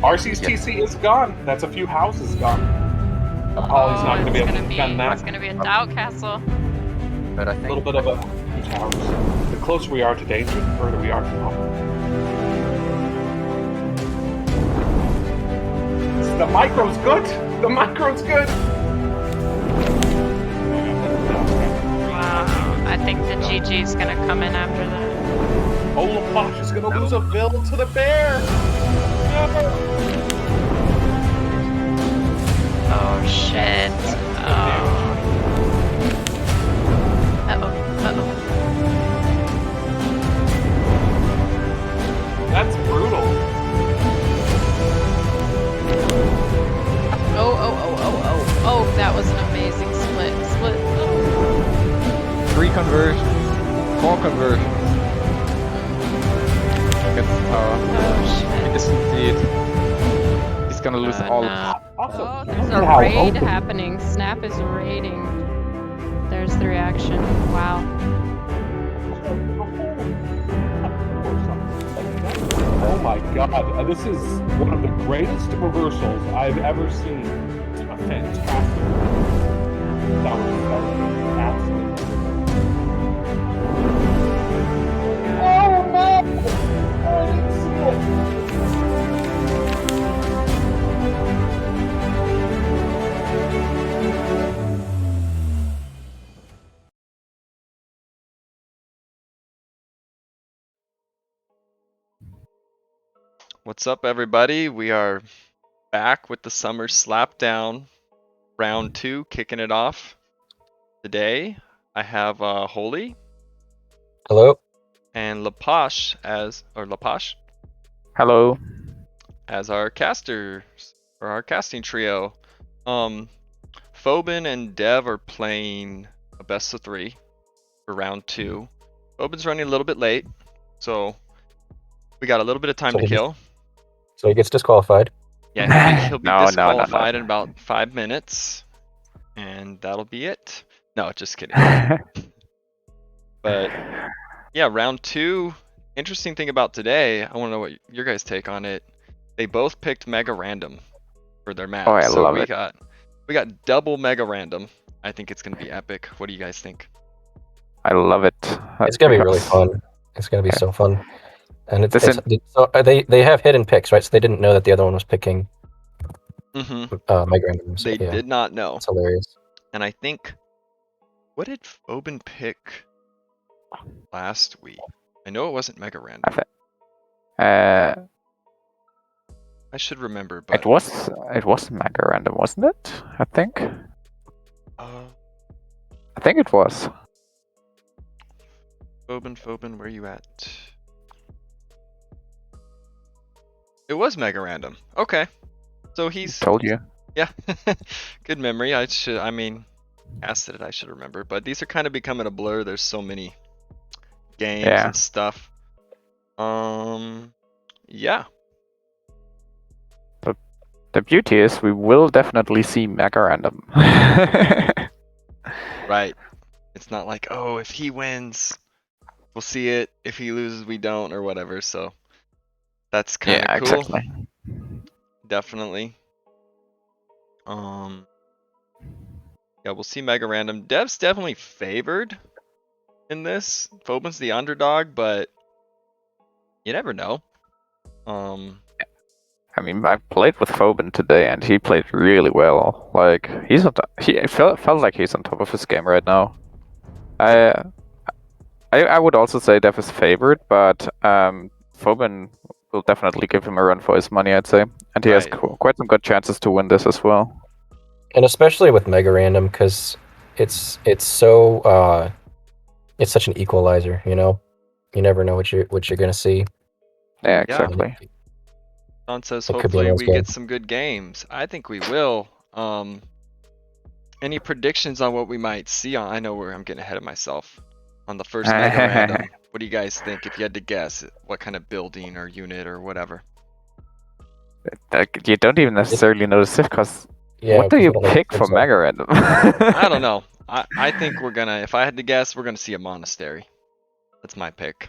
RC's TC is gone. That's a few houses gone. Polly's not going to be able to defend that. It's gonna be a doubt castle. But I A little think bit of a few towers. The closer we are to danger, the further we are from home. The micro's good. The micro's good. Wow. I think the GG's gonna come in after that. Oh, Lapoche is going to lose a Vil to the bear. Oh shit. Oh. Uh-oh. That's brutal. Oh, that was an amazing split. Oh. 3 conversions, 4 conversions. Against the tower. Oh shit. He doesn't see it. He's gonna lose all. No. Also, Oh, there's a raid happening. Snap is raiding. There's the reaction. Wow. Oh my god, this is one of the greatest reversals I've ever seen. A fantastic. That was absolutely. Oh no! I didn't see it. What's up, everybody? We are back with the Summer Slapdown round 2, kicking it off. Today, I have Holy hello. and Lapoche Lapoche Hello. as our casters, or our casting trio. Fobin and Dev are playing a best of 3 for round 2. Fobin's running a little bit late, so we got a little bit of time to kill. So he gets disqualified. Yeah, he'll be No. disqualified in about 5 minutes, and that'll be it. No, just kidding. But yeah, round 2. Interesting thing about today, I want to know what your guys' take on it. They both picked Mega Random for their map. Oh, I so love we it. got double Mega Random. I think it's gonna be epic. What do you guys think? I love it. It's gonna be really fun. It's gonna be so fun. And it's Listen- so they have hidden picks, right? So they didn't know that the other one was picking Mm-hmm. Mega Random. So, They did not know. It's hilarious. And I think, what did Fobin pick last week? I know it wasn't Mega Random. Uh, I should remember, but it was Mega Random, wasn't it? I think it was. Fobin, where you at? It was Mega Random. Okay. So he's Told you. yeah. Good memory. I asked it, I should remember. But these are kind of becoming a blur. There's so many games and stuff. Yeah. The beauty is we will definitely see Mega Random. Right. It's not like, oh, if he wins, we'll see it. If he loses, we don't, or whatever. So that's kind of cool. Exactly. Definitely. Yeah, we'll see Mega Random. Dev's definitely favored in this. Fobin's the underdog, but you never know. I mean, I played with Fobin today, and he played really well. Like it felt like he's on top of his game right now. I would also say Dev is favored, but Fobin will definitely give him a run for his money, I'd say, and he has quite some good chances to win this as well. And especially with Mega Random, because it's so it's such an equalizer. You know, you never know what you're gonna see. Yeah, exactly. Don says It could be hopefully anyone's we game. get some good games. I think we will. Any predictions on what we might see on? I know where I'm getting ahead of myself. On the first Mega Random, what do you guys think? If you had to guess, what kind of building or unit or whatever? You don't even necessarily know the Civ, because Yeah, what do you people don't pick think for so. Mega Random? I don't know. I think we're gonna. If I had to guess, we're gonna see a monastery. That's my pick.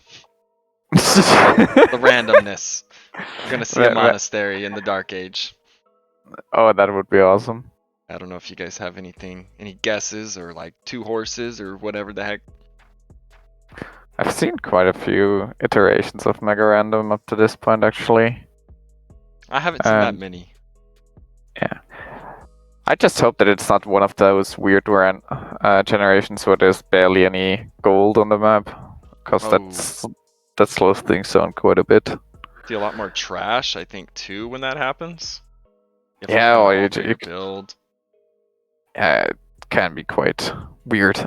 The randomness. We're gonna see a That- that- monastery in the Dark Age. Oh, that would be awesome. I don't know if you guys have any guesses or like 2 horses or whatever the heck. I've seen quite a few iterations of Mega Random up to this point, actually. I haven't seen that And- many. Yeah. I just hope that it's not one of those weird generations where there's barely any gold on the map, because Oh. that slows things down quite a bit. See a lot more trash, I think, too, when that happens. You have to Yeah, kinda or you alter j- your you c- build. It can be quite weird.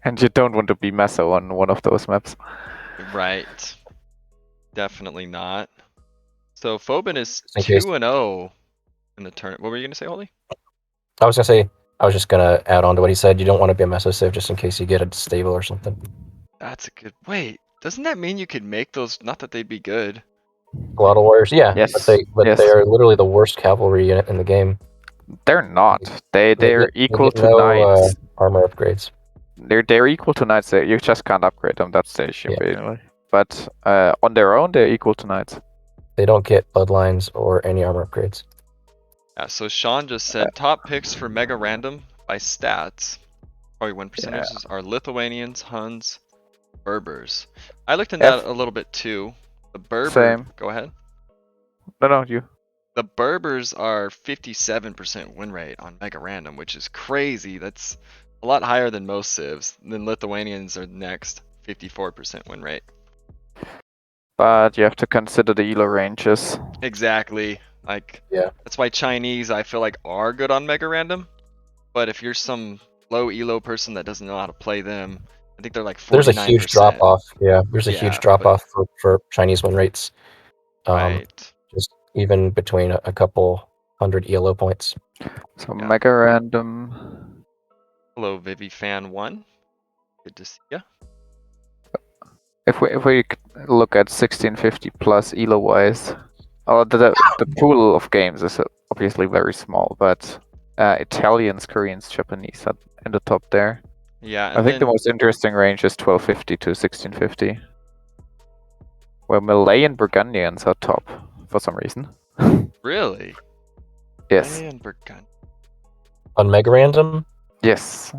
And you don't want to be Meso on one of those maps. Right. Definitely not. So Fobin is Just in case. 2-0 in the tournament. What were you gonna say, Holly? I was gonna say, I was just gonna add on to what he said. You don't want to be a meso civ just in case you get a stable or something. That's a good. Wait, doesn't that mean you could make those? Not that they'd be good. Glottal warriors, yeah, Yes, but yes. they are literally the worst cavalry unit in the game. They're not. They're They equal get to no knights. armor upgrades. They're equal to knights. You just can't upgrade them. That's the issue, Yeah. basically. But on their own, they're equal to knights. They don't get bloodlines or any armor upgrades. Yeah. So Sean just said top picks for Mega Random by stats. Probably win percentages are Lithuanians, Huns, Berbers. I looked in that a little bit too. The Berber. Same. Go ahead. No, you. The Berbers are 57% win rate on Mega Random, which is crazy. That's a lot higher than most civs. Then Lithuanians are next, 54% win rate. But you have to consider the elo ranges. Exactly. Like, Yeah. that's why Chinese, I feel like, are good on Mega Random. But if you're some low elo person that doesn't know how to play them, I think they're like 49%. There's a huge drop off. Yeah, there's a Yeah, huge drop but- off for Chinese win rates. Right. Just even between a couple hundred ELO points. So Yeah. Mega Random. Hello, Vivi Fan 1. Good to see ya. If we look at 1650 plus elo wise, the pool of games is obviously very small, but Italians, Koreans, Japanese are in the top there. Yeah, I think the most interesting range is 1250 to 1650, where Malay and Burgundians are top for some reason. Really? Yes. Malay and Burgundy. On Mega Random, Yes.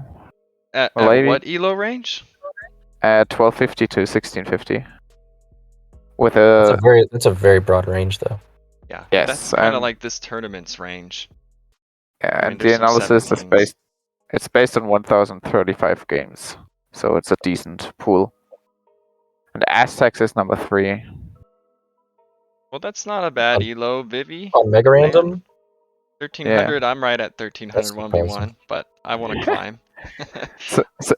At Malay- what elo range? 1250 to 1650. With that's a very broad range though. Yeah. Yes, That's kind of and- like this tournament's range. yeah, I mean, and the there's some analysis is 17s. it's based on 1035 games, so it's a decent pool. And Aztecs is number 3. Well, that's not a bad elo, Vivi. On Mega Man. Random, 1300, I'm right at 1300 That's 1v1, surprising. but I want to climb.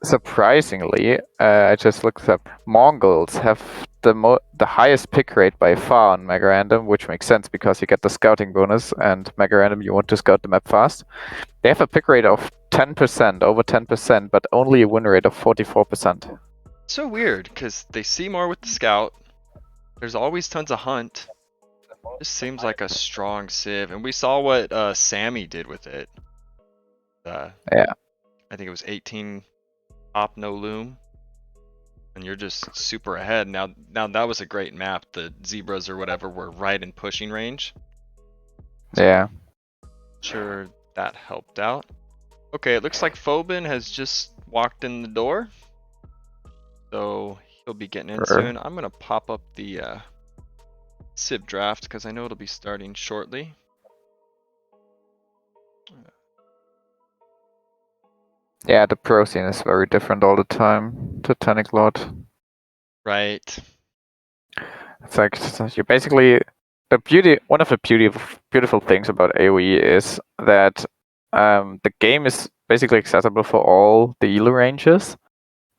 Surprisingly, I just looked up. Mongols have the highest pick rate by far on Mega Random, which makes sense because you get the scouting bonus, and Mega Random you want to scout the map fast. They have a pick rate of 10%, over 10%, but only a win rate of 44%. So weird, because they see more with the scout. There's always tons of hunt. This seems like a strong civ, and we saw what Sammy did with it. Yeah. I think it was 18 top no loom, and you're just super ahead. Now that was a great map. The zebras or whatever were right in pushing range. Yeah. Sure, that helped out. Okay, it looks like Fobin has just walked in the door, so he'll be getting in Sure. soon. I'm gonna pop up the Civ draft because I know it'll be starting shortly. Yeah, the pro scene is very different all the time. Titanic Lord. Right. It's like you basically one of the beautiful things about AoE is that the game is basically accessible for all the elo ranges,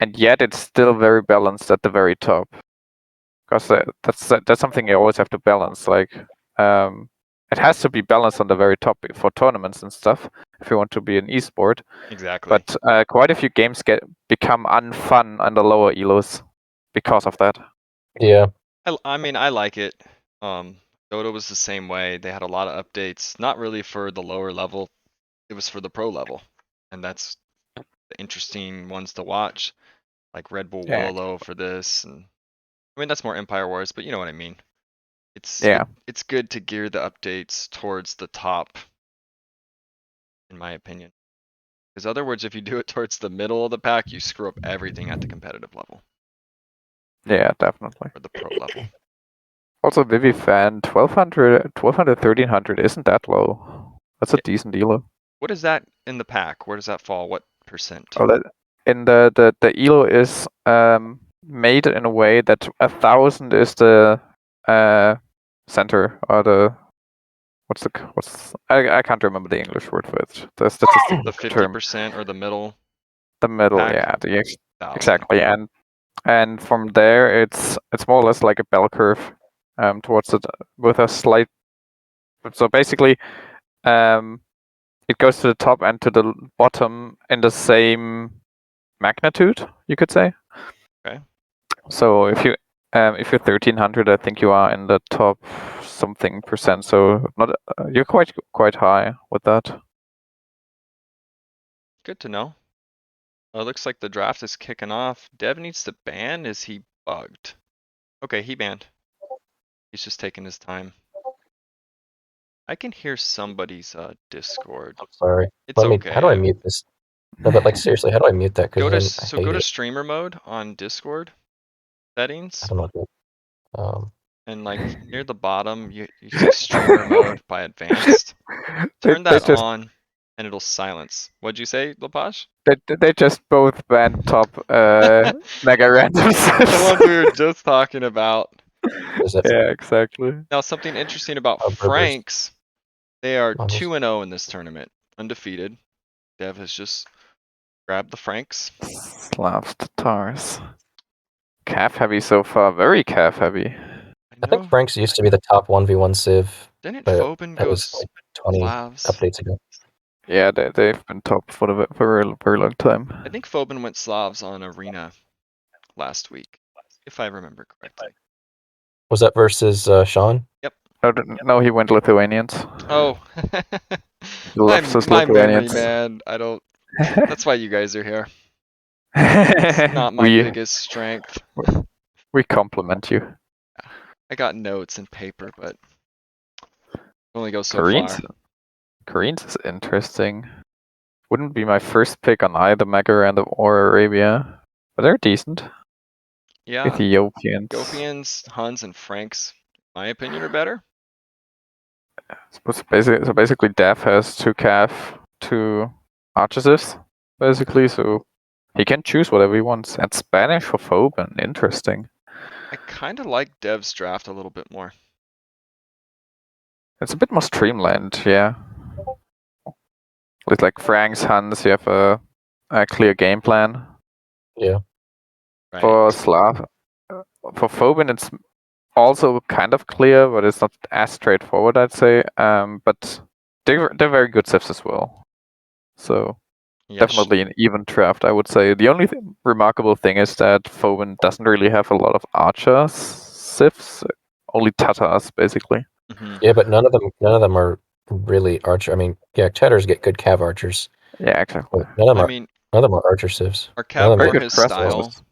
and yet it's still very balanced at the very top. Because that's something you always have to balance. Like it has to be balanced on the very top for tournaments and stuff if you want to be an esport. Exactly. But quite a few games become unfun on the lower elos because of that. yeah. I mean, I like it. Dota was the same way. They had a lot of updates, not really for the lower level. It was for the pro level, and that's the interesting ones to watch, like Red Bull Yeah. Willow for this, and I mean, that's more Empire Wars, but you know what I mean. Yeah. It's good to gear the updates towards the top, in my opinion. Because other words, if you do it towards the middle of the pack, you screw up everything at the competitive level Yeah, definitely. or the pro level. Also, Vivifan, 1200, 1300 isn't that low. That's a decent elo. What is that in the pack? Where does that fall? What percent? Oh, that in the elo is made in a way that 1000 is the center or the I can't remember the English word for it. The statistic The term. 50% or the middle The middle, pack? yeah, 1,000. exactly, and from there it's more or less like a bell curve towards it with a slight. So basically, it goes to the top and to the bottom in the same magnitude, you could say. Okay. So if you're 1300, I think you are in the top something percent. So not you're quite high with that. Good to know. It looks like the draft is kicking off. Dev needs to ban. Is he bugged? Okay, he banned. He's just taking his time. I can hear somebody's Discord. I'm sorry. It's How do I okay. mute this? No, but like seriously, how do I mute that? Because then I hate Go to it. streamer mode on Discord settings, I don't know. and like near the bottom, you see streamer mode by advanced. Turn that on, and it'll silence. What'd you say, Lapage? They just both banned top mega randoms. The ones we were just talking about. Is that Yeah, exactly. Now, something interesting about Burgers. Franks, they are Mangos. 2-0 in this tournament, undefeated. Dev has just grabbed the Franks. Slavs, Tatars. Calf heavy so far, very calf heavy. I think Frank's used to be the top 1v1 civ, Didn't but Fobin that go was like 20 Slavs? updates ago. Yeah, they've been top for a very long time. I think Fobin went Slavs on Arena last week, if I remember correctly. Was that versus Sean? Yep. No, he went Lithuanians. Oh, He loves his my memory, Lithuanians. man. I don't. That's why you guys are here. It's not my biggest strength. We compliment you. I got notes and paper, but only go so Koreans? far. Koreans is interesting. Wouldn't be my first pick on either Mega Random or Arabia, but they're decent. Yeah. Ethiopians. Ethiopians, Huns, and Franks, in my opinion, are better. So basically, Dev has 2 calf, 2 archers, basically, so he can choose whatever he wants. And Spanish for Fobin, interesting. I kind of like Dev's draft a little bit more. It's a bit more streamlined, yeah. With like Franks, Huns, you have a clear game plan. Yeah. Right. For Slav, for Fobin, it's also kind of clear, but it's not as straightforward, I'd say. But they're very good civs as well. So Yeah, definitely an even draft, I would say. The only remarkable thing is that Fobin doesn't really have a lot of archer civs, only Tatars basically. Mhm. Yeah, but none of them are really archer. I mean, yeah, Tatars get good cav archers. Yeah, exactly. But none I of mean, them are archer civs. are None Cav of them Very more are- good his press style rolls.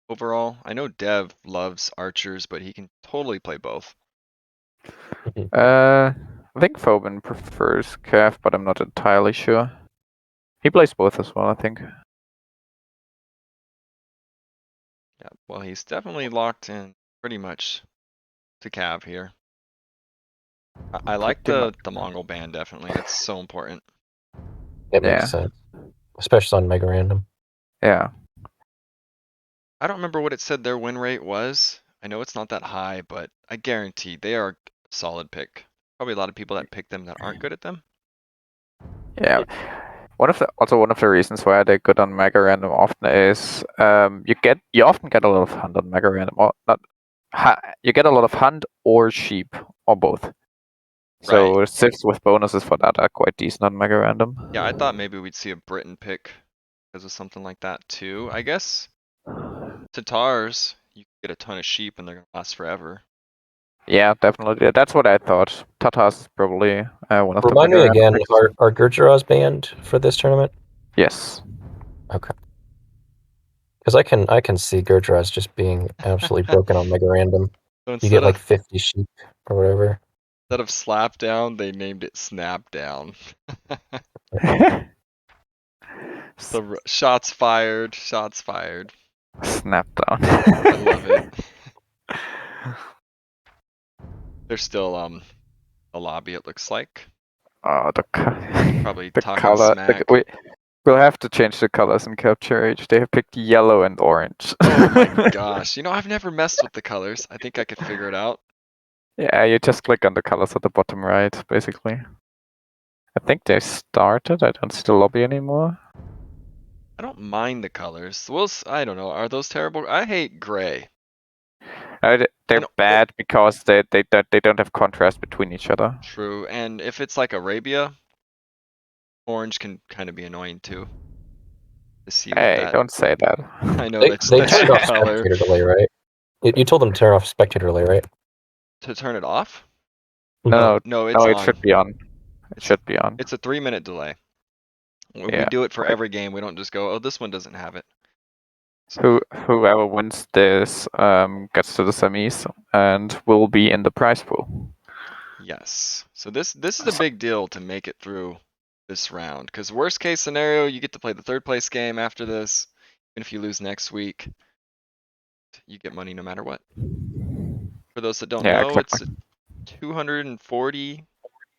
overall? I know Dev loves archers, but he can totally play both. I think Fobin prefers Cav, but I'm not entirely sure. He plays both as well, I think. Yeah, well, he's definitely locked in pretty much to Cav here. I like Pretty the Mongol ban, definitely. That's so important. It Yeah. makes sense, especially on Mega Random. Yeah. I don't remember what it said their win rate was. I know it's not that high, but I guarantee they are a solid pick. Probably a lot of people that pick them that aren't good at them. Yeah. One of the reasons why they're good on Mega Random often is you often get a lot of hunt on Mega Random, or not. You get a lot of hunt or sheep or both. So civs with bonuses for that are quite decent on Mega Random. Yeah, I thought maybe we'd see a Britain pick because of something like that too. I guess Tatars, you get a ton of sheep and they're gonna last forever. Yeah, definitely. That's what I thought. Tatars is probably one of the Remind me Mega again, Random picks. are Gurjaras banned for this tournament? Yes. Okay. Because I can see Gurdras just being absolutely broken on Mega Random. So You get like 50 sheep or whatever. instead of Slapdown, they named it Snapdown. So shots fired, shots fired. Snapdown. I love it. There's still a lobby, it looks like. Oh, Probably the talking color. smack. We'll have to change the colors in Capture Age. They have picked yellow and orange. Oh my gosh. You know, I've never messed with the colors. I think I could figure it out. Yeah, you just click on the colors at the bottom right, basically. I think they started. I don't see the lobby anymore. I don't mind the colors. Well, I don't know. Are those terrible? I hate gray. They're And- bad because they don't have contrast between each other. True. And if it's like Arabia, orange can kind of be annoying too. To see what Hey, that. don't say that. I know They that's turned off color. spectator delay, right? You told them to turn off spectator delay, right? To turn it off? No, No, it's no, on. it should be on. It should be on. It's a 3-minute delay. We Yeah, do it for right. every game. We don't just go, oh, this one doesn't have it. So, Whoever wins this gets to the semis and will be in the prize pool. yes. So this is a big deal to make it through this round. Because worst case scenario, you get to play the third place game after this. Even if you lose next week, you get money no matter what. For those that don't Yeah, know, exactly. it's a 240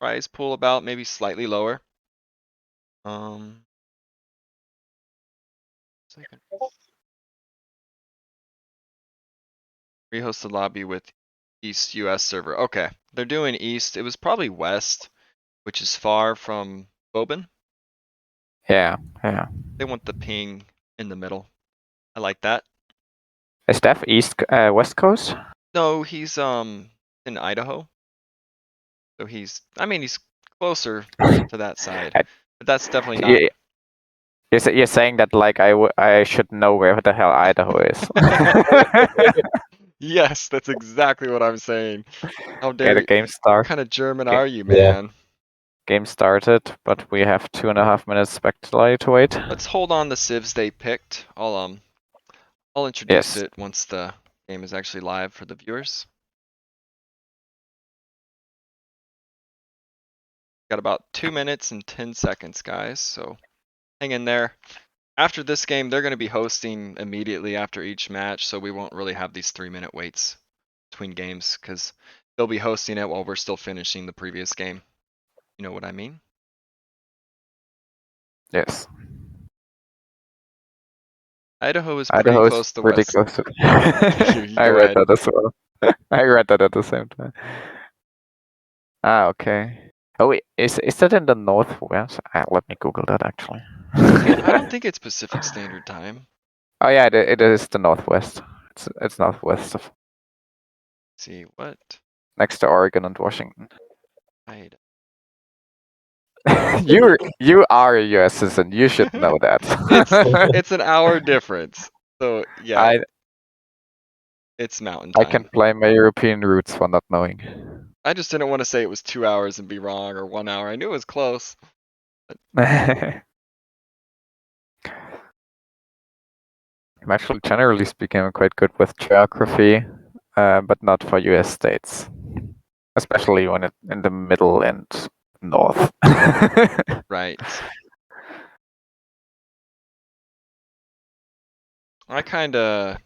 prize pool, about maybe slightly lower. Second. Rehost the lobby with East US server. Okay, they're doing East. It was probably West, which is far from Fobin. Yeah. They want the ping in the middle. I like that. Is Steph West Coast? No, he's in Idaho. So he's closer to that side. I- But that's definitely not. You're saying that like I should know where the hell Idaho is. Yes, that's exactly what I'm saying. How Yeah, dare the you? game What start. kind of German Okay. are you, Yeah. man? Game started, but we have 2.5 minutes spectator to wait. Let's hold on the civs they picked. I'll introduce Yes. it once the game is actually live for the viewers. Got about 2 minutes and 10 seconds, guys, so hang in there. After this game, they're going to be hosting immediately after each match, so we won't really have these 3-minute waits between games, because they'll be hosting it while we're still finishing the previous game. You know what I mean? Yes. Idaho is pretty Idaho is close to really West. close to. You I go read ahead. that as well. I read that at the same time. Ah, okay. Oh wait, is that in the northwest? Let me Google that actually. I don't think it's Pacific Standard Time. Oh yeah, it is the northwest. It's northwest of Let's see what? next to Oregon and Washington. Idaho. You are a U.S. citizen. You should know that. It's an hour difference. So yeah, it's mountain I time. can blame my European roots for not knowing. I just didn't want to say it was 2 hours and be wrong, or 1 hour. I knew it was close. I'm actually, generally speaking, I'm quite good with geography, but not for U.S. states, especially when it's in the middle and north. Right. I kinda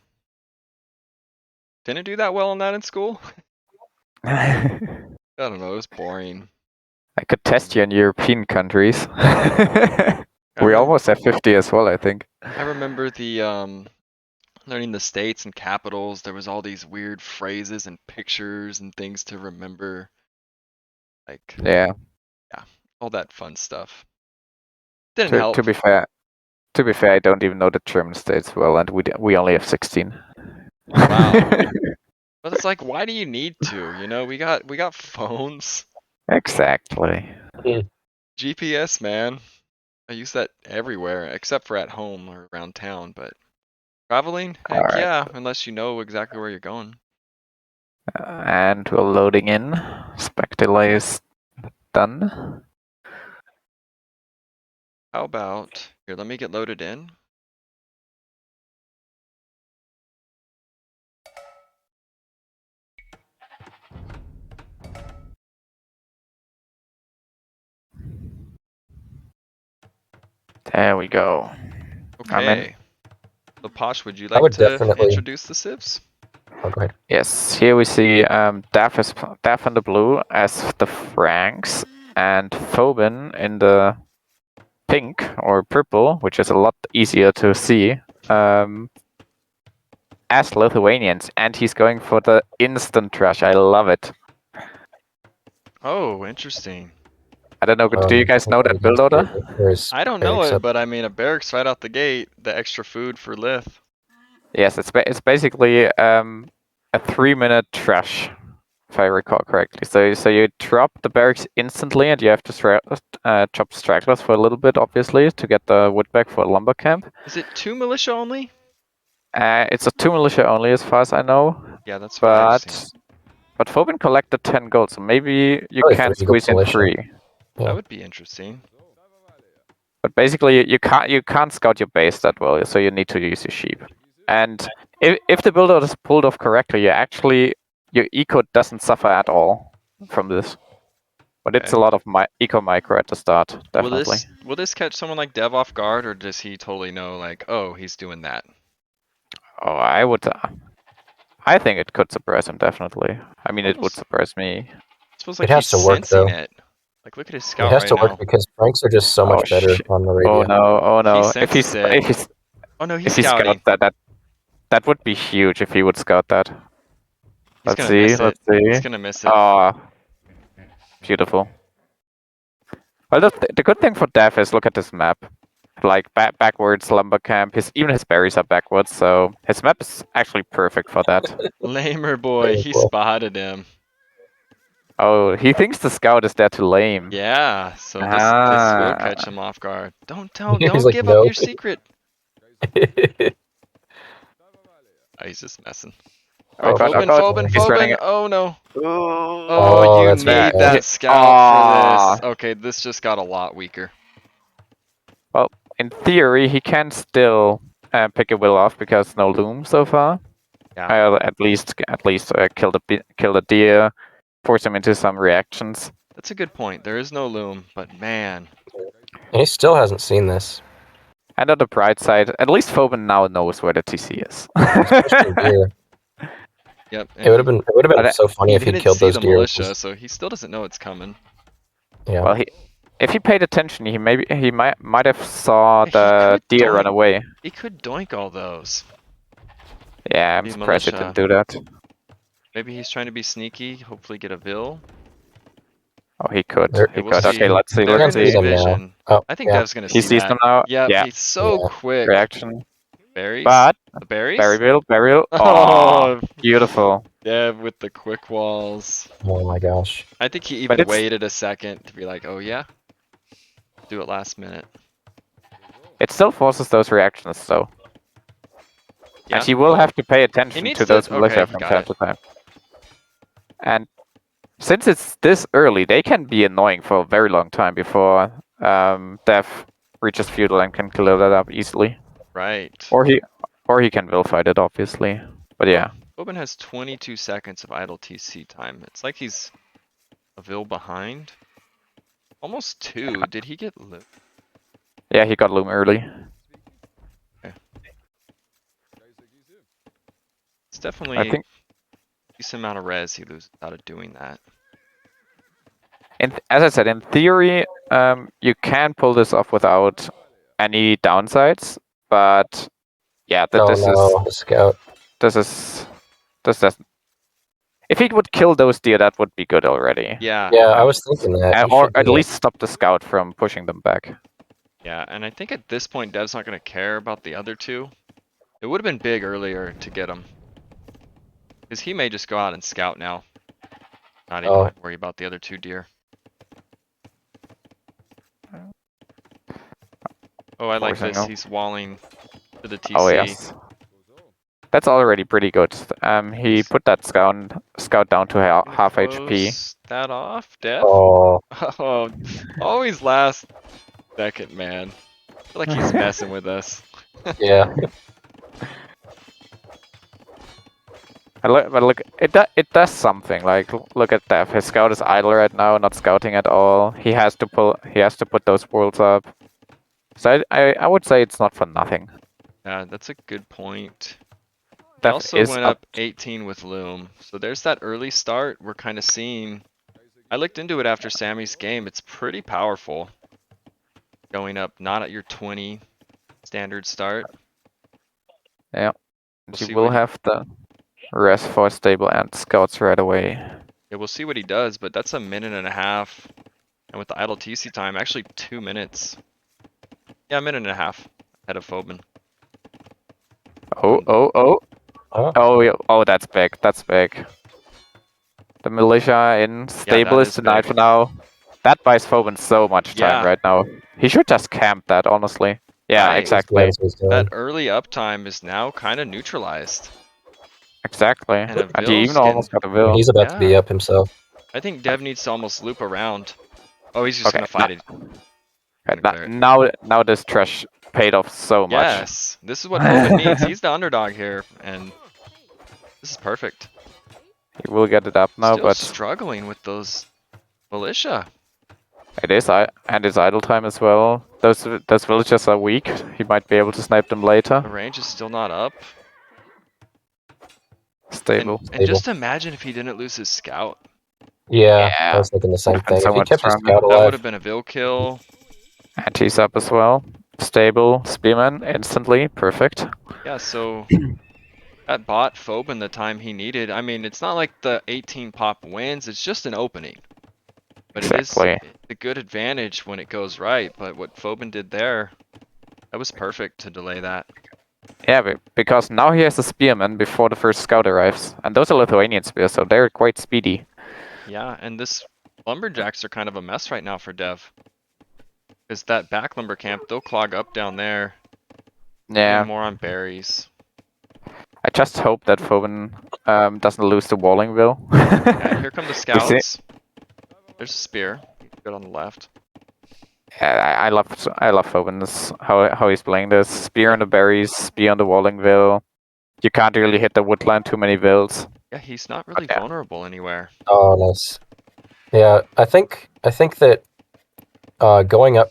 didn't do that well on that in school. I don't know, it was boring. I could test you in European countries. We remem- almost have 50 as well, I think. I remember the learning the states and capitals. There was all these weird phrases and pictures and things to remember. Like, Yeah. all that fun stuff. Didn't help. To be fair, I don't even know the German states well, and we only have 16. Wow. But it's like, why do you need to? You know, we got phones. Exactly. GPS, man. I use that everywhere except for at home or around town, but traveling, heck Alright. yeah, unless you know exactly where you're going. And we're loading in. Spec delay is done. How about here, let me get loaded in. There we go. I'm in. Okay. So Posh, would you I like would to definitely- introduce the civs? Oh, go ahead. Yes, here we see Daff in the blue as the Franks, and Fobin in the pink or purple, which is a lot easier to see, as Lithuanians, and he's going for the instant trash. I love it. Oh, interesting. I don't know, do you guys know that build order? I don't know it, but I mean, a barracks right out the gate, the extra food for Lith. Yes, it's basically a 3-minute trash, if I recall correctly. So you drop the barracks instantly, and you have to chop stragglers for a little bit, obviously, to get the wood back for a lumber camp. Is it 2 militia only? It's a 2 militia only, as far as I know. Yeah, that's what I've seen. But Fobin collected 10 gold, so maybe you Probably can 3 gold squeeze in militia. 3. Yeah. That would be interesting. But basically, you can't scout your base that well, so you need to use your sheep. And if the build order is pulled off correctly, your eco doesn't suffer at all from this. But it's a Okay. lot of eco micro at the start, definitely. Will this catch someone like Dev off guard, or does he totally know, like, oh, he's doing that? Oh, I would. I think it could surprise him, definitely. I mean, it would Almost- surprise me. It feels It like has he's to work, sensing though. it. Like, look at his It scout has right to now. work because Franks are just so Oh, much better shit. on the radio. Oh no! He If he's senses it. Oh no, he's if he scouting. scouts that would be huge if he would scout that. He's Let's gonna see. miss it. Let's He's see. gonna miss it. Ah, beautiful. Well, the good thing for Dev is look at this map. Like backwards lumber camp. Even his berries are backwards, so his map is actually perfect for that. Lamer boy, he cool. spotted him. Oh, he thinks the scout is there to lame. Yeah, so this will Ah. catch him off guard. Don't He's like, give "No." up your secret. Oh, he's just messing. Oh, God, Fobin, oh, Fobin, he's running Fobin. it. Oh no. Oh, Oh, you that's need bad. that scout for this. Okay, this just got a lot weaker. Well, in theory, he can still pick a will off because no loom so far. Yeah. At least kill the deer, force him into some reactions. That's a good point. There is no loom, but man. And he still hasn't seen this. And on the bright side, at least Fobin now knows where the TC is. Especially deer. Yep. It would have been But so funny he if he'd didn't killed see those the deer. militia, so he still doesn't know it's coming. Yeah. Well, if he paid attention, he might have saw He the could deer run doink. away. He could doink all those. Yeah, I'm The surprised he militia. didn't do that. Maybe he's trying to be sneaky, hopefully get a bill. Oh, he could. There- He we'll could. see. Okay, let's see. They're Let's in see his them now. vision. Oh, I think yeah. Dev's gonna He see sees that. them now. Yep, Yeah. he's so Yeah. quick. Reaction. Berries? But The berries? burial. Oh, Oh, beautiful. Dev with the quick walls. Oh my gosh. I think he But even it's- waited a second to be like, oh yeah? Do it last minute. It still forces those reactions though. Yeah. And he will have to pay attention needs to to- those militia okay, from got time it. to time. And since it's this early, they can be annoying for a very long time before Dev reaches feudal and can clear that up easily. Right. Or he can will fight it, obviously. But yeah. Fobin has 22 seconds of idle TC time. It's like he's a vil behind. Almost 2. Did he get loot? Yeah, he got loom early. It's definitely I think a decent amount of res he loses out of doing that. as I said, in theory, you can pull this off without any downsides, but yeah, Oh this no, the scout. is if he would kill those deer, that would be good already. Yeah. Yeah, I was thinking that. He Or should do at that. least stop the scout from pushing them back. Yeah, and I think at this point Dev's not going to care about the other two. It would have been big earlier to get him. Because he may just go out and scout now. Not even Oh. worry about the other 2 deer. Oh, I like Forcing this. him. He's walling to the TC. Oh yes, that's already pretty good. He put that scout down to half HP. Close that off, Dev? Oh, Oh, always last second, man. I feel like he's messing with us. yeah. But look, it does something. Like look at that. His scout is idle right now, not scouting at all. He has to put those worlds up. So I would say it's not for nothing. Yeah, that's a good point. He Def also is went up. up 18 with Loom. So there's that early start we're kind of seeing. I looked into it after Sammy's game. It's pretty powerful. Going up not at your 20 standard start. Yeah. We'll You see will what he, have the rest for stable and scouts right away. yeah, we'll see what he does, but that's a minute and a half. And with the idle TC time, actually 2 minutes. Yeah, a minute and a half ahead of Fobin. Oh, oh, oh. Oh, Oh, yeah. Oh, that's big. That's big. The militia in stable that is is denied big. for now. That buys Fobin so much time Yeah. right now. He should just camp that, honestly. Yeah, Right. yeah, exactly. that's what he's That doing. early uptime is now kind of neutralized. Exactly. And a And he even Vill's getting, almost got a Will. He's about to be yeah. up himself. I think Dev needs to almost loop around. Oh, he's just Okay, gonna fight it. Gonna clear it. now this trash paid off so much. Yes, this is what Fobin needs. He's the underdog here, and this is perfect. He will get it up now, Still but struggling with those militia. it is and it's idle time as well. Those villagers are weak. He might be able to snipe them later. The range is still not up. Stable. And just imagine if he didn't lose his scout. Yeah, I Yeah. was thinking the same Would've been thing. so If he much kept his stronger. scout That would alive, have been a Vil kill. And he's up as well. Stable. Spearman instantly. Perfect. Yeah, so that bought Fobin the time he needed. I mean, it's not like the 18 pop wins, it's just an opening. But Exactly. it is a good advantage when it goes right. But what Fobin did there, that was perfect to delay that. Yeah, because now he has a spearman before the first scout arrives. And those are Lithuanian spears, so they're quite speedy. Yeah, and this lumberjacks are kind of a mess right now for Dev. Because that back lumber camp, they'll clog up down there. Yeah. And more on berries. I just hope that Fobin doesn't lose the walling will. Yeah, here come the We see- scouts. There's a spear. Good on the left. Yeah, I love Fobin's how he's playing this. Spear on the berries, spear on the walling will. You can't really hit the woodline too many vills. Yeah, he's not really yeah. vulnerable anywhere. oh, nice. Yeah, I think that going up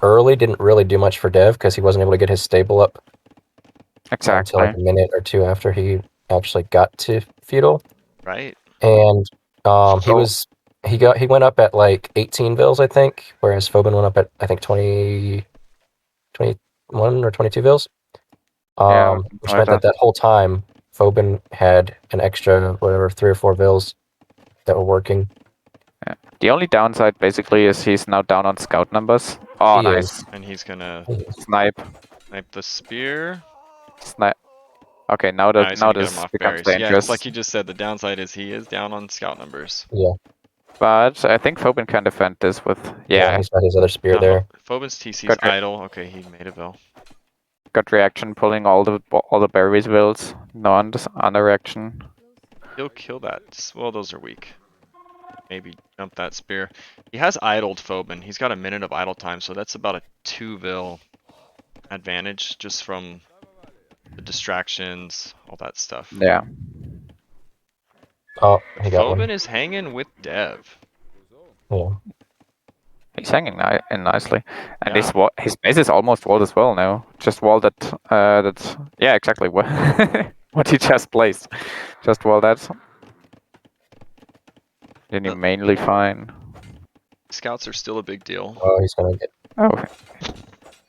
early didn't really do much for Dev because he wasn't able to get his stable up until Exactly. like a minute or two after he actually got to feudal. Right? And So- he went up at like 18 vills, I think, whereas Fobin went up at I think 21 or 22 vills. Yeah, Which like meant that whole time Fobin had an extra whatever 3 or 4 vills that were working. The only downside basically is he's now down on scout numbers. Oh, He nice. is. And he's gonna Snipe. snipe the spear. Snipe. Okay, now Now he's gonna get this him off becomes berries. Yeah, dangerous. it's like you just said, the downside is he is down on scout numbers. Yeah. But I think Fobin can defend this with He's got his other spear there. Fobin's TC's Good. idle. Okay, he made a Vil. good reaction, pulling all the berries wills. No under reaction. He'll kill that. Well, those are weak. Maybe jump that spear. He has idled Fobin. He's got a minute of idle time, so that's about a 2 Vil advantage just from the distractions, all that stuff. Yeah. Oh, he got Fobin one. is hanging with Dev. Yeah. He's hanging in nicely, and Yeah. his base is almost walled as well now. Just walled that. Yeah, exactly. What what he just placed. Just walled that. Then you mainly fine. Scouts are still a big deal. Oh, he's gonna get. Oh,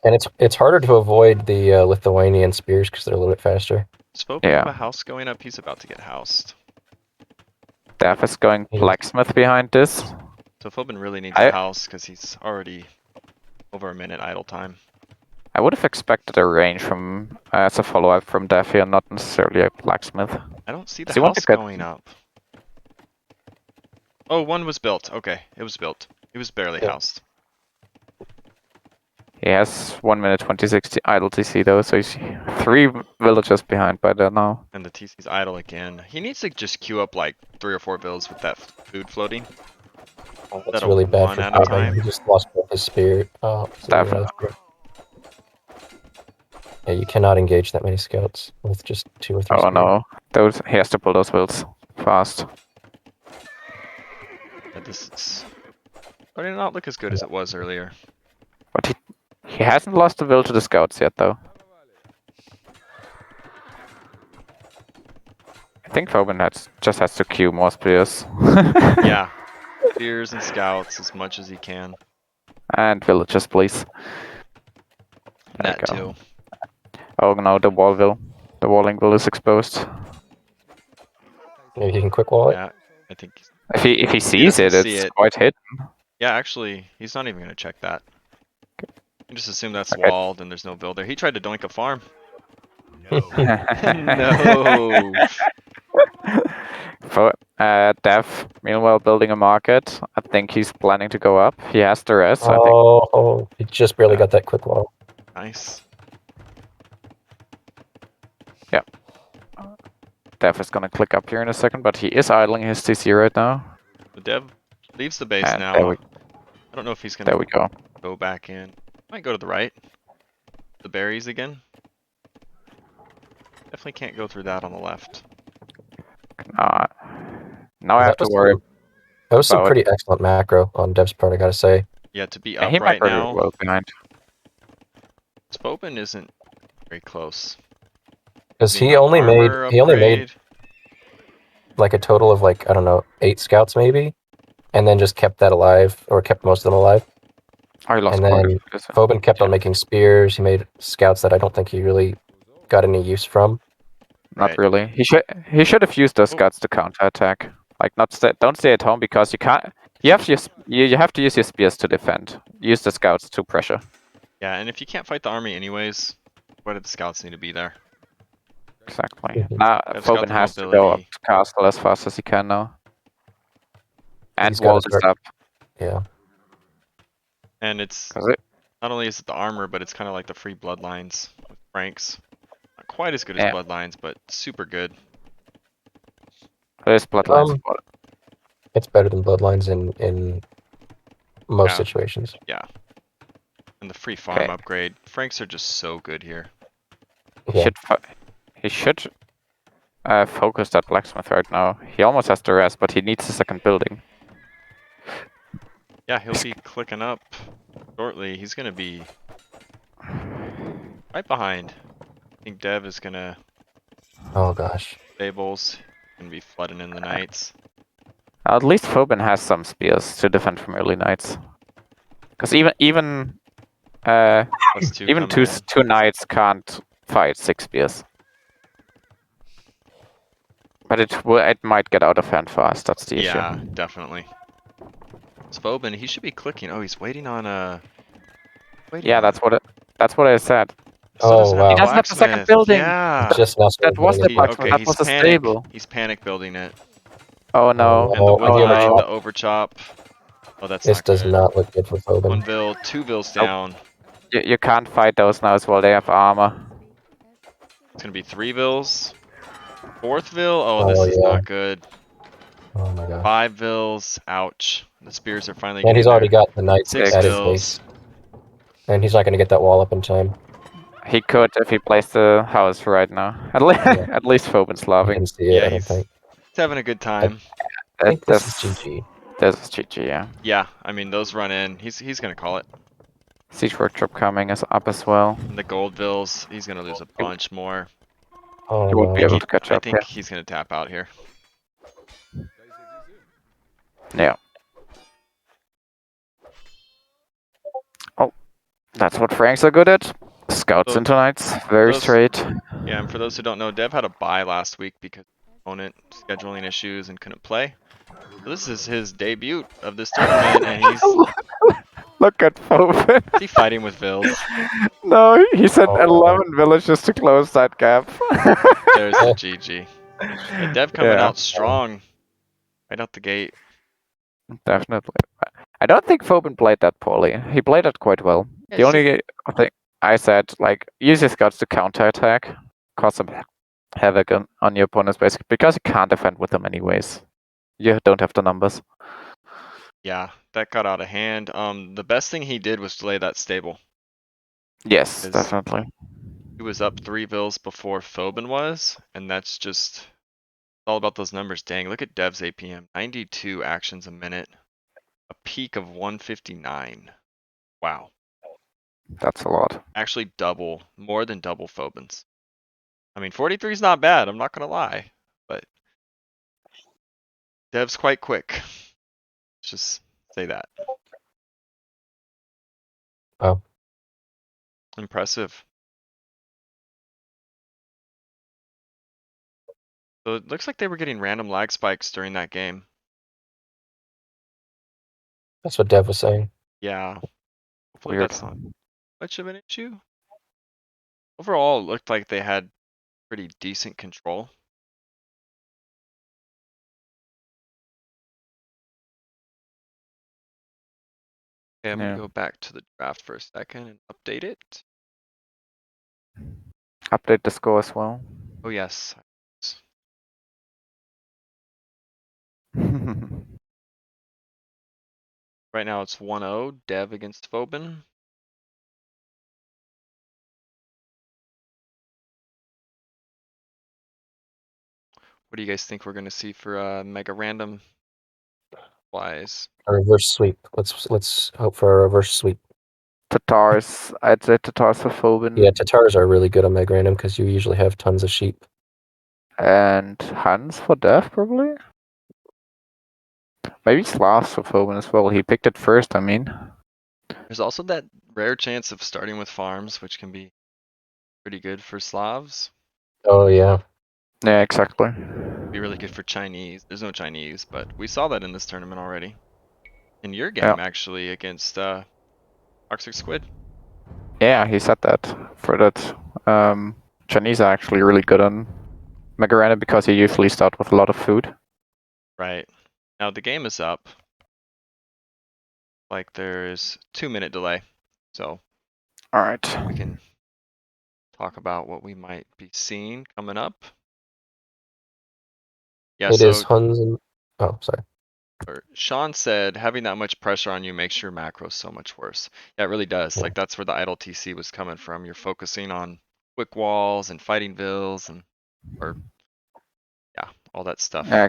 And it's harder to avoid the Lithuanian spears because they're a little bit faster. Does Fobin Yeah. have a house going up? He's about to get housed. Daph is going Yeah. blacksmith behind this. So Fobin really needs a house because he's already over a minute idle time. I would have expected a range from as a follow-up from Daph here, not necessarily a blacksmith. I don't see the So you want to house get- going up. Oh, one was built. Okay, it was built. It was barely Yeah. housed. He has 1 minute 26 idle TC though, so he's 3 villagers behind by that now. And the TC's idle again. He needs to just queue up like 3 or 4 builds with that food floating. That's That'll really bad one for at a Fobin. time. He just lost both his spear. Oh, so Daph- another spear. Yeah, you cannot engage that many scouts with just 2 or 3 Oh spears. no, he has to pull those wills fast. Yeah, this is starting to not look as good as it was earlier. But He hasn't lost the will to the scouts yet, though. I think Fobin just has to queue more spears. Yeah. Spears and scouts as much as he can. And villagers, please. And There that we go. too. Oh no, the walling will is exposed. Maybe he can quick wall it. Yeah. I think If he sees doesn't it, see it's it. quite hidden. yeah, actually, he's not even gonna check that. You just assume that's Okay. walled and there's no builder. He tried to doink a farm. No. No. For Dev, meanwhile building a market. I think he's planning to go up. He has the rest, I think. Oh, he just barely Yeah. got that quick wall. Nice. Dev is gonna click up here in a second, but he is idling his TC right now. The dev leaves the base And now. there we I don't know if he's there gonna we go. go back in. Might go to the right. The berries again. Definitely can't go through that on the left. Now I have to worry. That was some about- pretty excellent macro on Dev's part, I gotta say. Yeah, to be Yeah, up he might right be now, well behind. Fobin isn't very close. Because Being he on only made armor he only made upgrade. like a total of like, I don't know, 8 scouts maybe, and then just kept that alive, or kept most of them alive. Oh, he lost And quite a then bit. Fobin kept on making spears. He made scouts that I don't think he really got any use from. Not Right. really. He should have used those Oh. guts to counterattack. Like don't stay at home because you can't. You have to use you have to use your spears to defend. Use the scouts to pressure. Yeah, and if you can't fight the army anyways, why do the scouts need to be there? Exactly. Mhm. Now Dev's got Fobin the has to go up mobility. to castle as fast as he can now. And He's gotta wall this start- up. Yeah. And it's 'Cause it, not only is it the armor, but it's kind of like the free bloodlines with Franks. Not quite as good as Yeah. bloodlines, but super good. this bloodlines. It's better than Bloodlines in most Yeah. situations. Yeah. And the free farm Okay. upgrade. Franks are just so good here. Yeah. He should focus that blacksmith right now. He almost has the rest, but he needs a second building. Yeah, he'll be clicking up shortly. He's gonna be right behind. I think Dev is gonna Oh gosh. stables. Gonna be flooding in the knights. At least Fobin has some spears to defend from early knights. Because even Plus two even coming two knights can't fight 6 spears. But it might get out of hand fast. That's the issue. Yeah, definitely. Fobin, he should be clicking. Oh, he's waiting on Yeah, that's what I said. Still Oh, doesn't have wow. a He doesn't have the second blacksmith. building. Yeah. It's just now started was building the it. blacksmith. That was a stable. He's panic building it. Oh no. And the Oh, wood oh, line, no. the overchop. Oh, that's This not does good. not look good for One Fobin. vil, 2 vils Nope. down. You can't fight those now as well. They have armor. It's gonna be 3 vils. 4th vil. Oh, this Oh, is yeah. not good. Oh my god. 5 vils. Ouch. The spears are finally And getting he's already there. got the knights 6 at his vils. base. And he's not going to get that wall up in time. He could if he placed the house right now. At least Yeah. at least Fobin's He loving. didn't see it, Yeah, I don't he's think. having a good time. I think this That's is GG. This is GG, yeah. Yeah, I mean those run in. He's gonna call it. Siege Workshop coming is up as well. And the gold vils, he's gonna lose a bunch more. Oh He won't be no. able to catch I up. think he's gonna tap out here. Yeah. Oh, that's what Franks are good at. Scouts So, into knights, very those- straight. Yeah, and for those who don't know, Dev had a bye last week because of opponent scheduling issues and couldn't play. So this is his debut of this tournament, and he's Look at Fobin. is he fighting with Vils. No, he sent Oh. 11 villages to close that gap. There's the GG. And Dev coming Yeah. out strong, right out the gate. Definitely. I don't think Fobin played that poorly. He played it quite well. Yeah, The only thing I said, like, use your scouts to counterattack, cause some havoc on your opponent's base, because you can't defend with them anyways. You don't have the numbers. Yeah, that got out of hand. The best thing he did was delay that stable. Yes, Is- definitely. He was up 3 vils before Fobin was, and that's just all about those numbers. Dang, look at Dev's APM. 92 actions a minute. A peak of 159. Wow. That's a lot. Actually more than double Fobin's. I mean, 43 is not bad, I'm not gonna lie, but Dev's quite quick. Let's just say that. Wow. Impressive. So it looks like they were getting random lag spikes during that game. That's what Dev was saying. Yeah. Hopefully Weird. that's not much of an issue. Overall, it looked like they had pretty decent control. Okay, I'm Yeah. gonna go back to the draft for a second and update it. Update the score as well. Oh yes. Right now it's 1-0, Dev against Fobin. What do you guys think we're gonna see for mega random wise? A reverse sweep. Let's hope for a reverse sweep. Tatars, I'd say Tatars for Fobin. Yeah, Tatars are really good on Mega Random because you usually have tons of sheep. And Hans for Dev, probably? Maybe Slavs for Fobin as well. He picked it first, I mean. There's also that rare chance of starting with farms, which can be pretty good for Slavs. Oh yeah. Yeah, exactly. Be really good for Chinese. There's no Chinese, but we saw that in this tournament already. In your Yeah. game, actually, against Toxic Squid. Yeah, he said that. For that, Chinese are actually really good on Mega Random because you usually start with a lot of food. Right. Now the game is up. Like there's 2-minute delay. So Alright. we can talk about what we might be seeing coming up. Yeah, It is so Huns and oh sorry. Sean said having that much pressure on you makes your macros so much worse. Yeah, it really does. Yeah. Like that's where the idle TC was coming from. You're focusing on quick walls and fighting vills and all that stuff. Yeah,